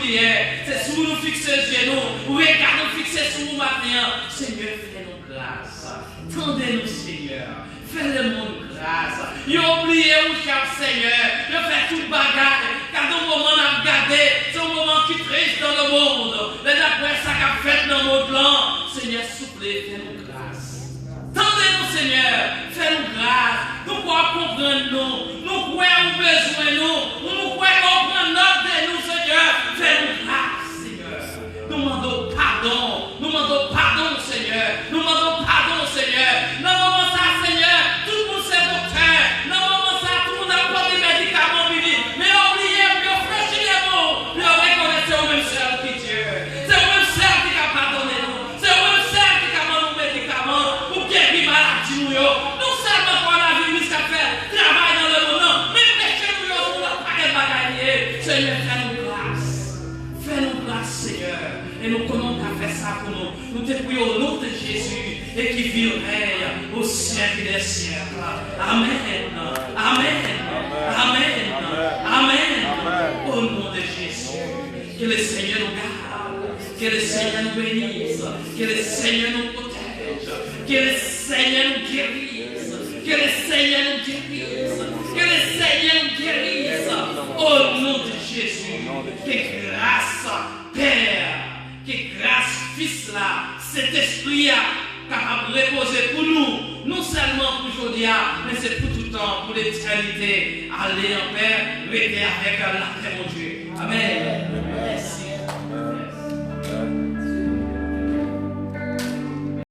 c'est sous nous fixer les yeux, nous regardons fixer sous nous maintenant. Seigneur, fais-nous grâce. Tendez-nous, Seigneur. Fais le monde grâce. Ils ont oublié où cher Seigneur. Ils ont fait tout bagage. Car dans le moment où on a regardé, c'est un moment qui triste dans le monde. Mais d'après ça qu'a fait dans le monde là, Seigneur, soufflez, fais-nous grâce. Tendez-nous, Seigneur, fais-nous grâce. Nous pouvons comprendre nous. Nous pouvons besoin nous. Nous pouvons comprendre notre de nous, Seigneur. Fais-nous grâce, Seigneur. Nous demandons pardon. Nous demandons pardon, Seigneur. Nous demandons pardon, Seigneur. Dans le moment ça, Seigneur, tout le monde c'est docteur. Dans le moment ça, tout le monde a pas des médicaments, mais oubliez, puis fléchir les mots. Puis reconnaître c'est au même seul qui Dieu. C'est au même seul qui a pardonné nous. C'est au même seul qui a donné nos médicaments pour guérir maladie nous. Non seulement qu'on a vu jusqu'à faire travail dans le monde, mais fléchir nous pour notre paquet de bagailles. Seigneur, fais-nous grâce. Fais-nous grâce, Seigneur. Et nous connaissons qu'à faire ça pour nous. Nous te prions au nom de Jésus et qui vit au règne au siècle des siècles. Amen. Amen. Amen. Amen. Au nom de Jésus. Que le Seigneur nous garde. Que le Seigneur nous bénisse. Que le Seigneur nous protège. Que le Seigneur nous guérisse. Que le Seigneur nous guérisse. Que le Seigneur nous guérisse. Au nom de Jésus. Que grâce, Père. Que grâce, Fils là, cet esprit là, capable de reposer pour nous, non seulement pour aujourd'hui, mais c'est pour tout le temps, pour l'éternité. Allez en paix, restez avec la paix, mon Dieu. Amen. Merci.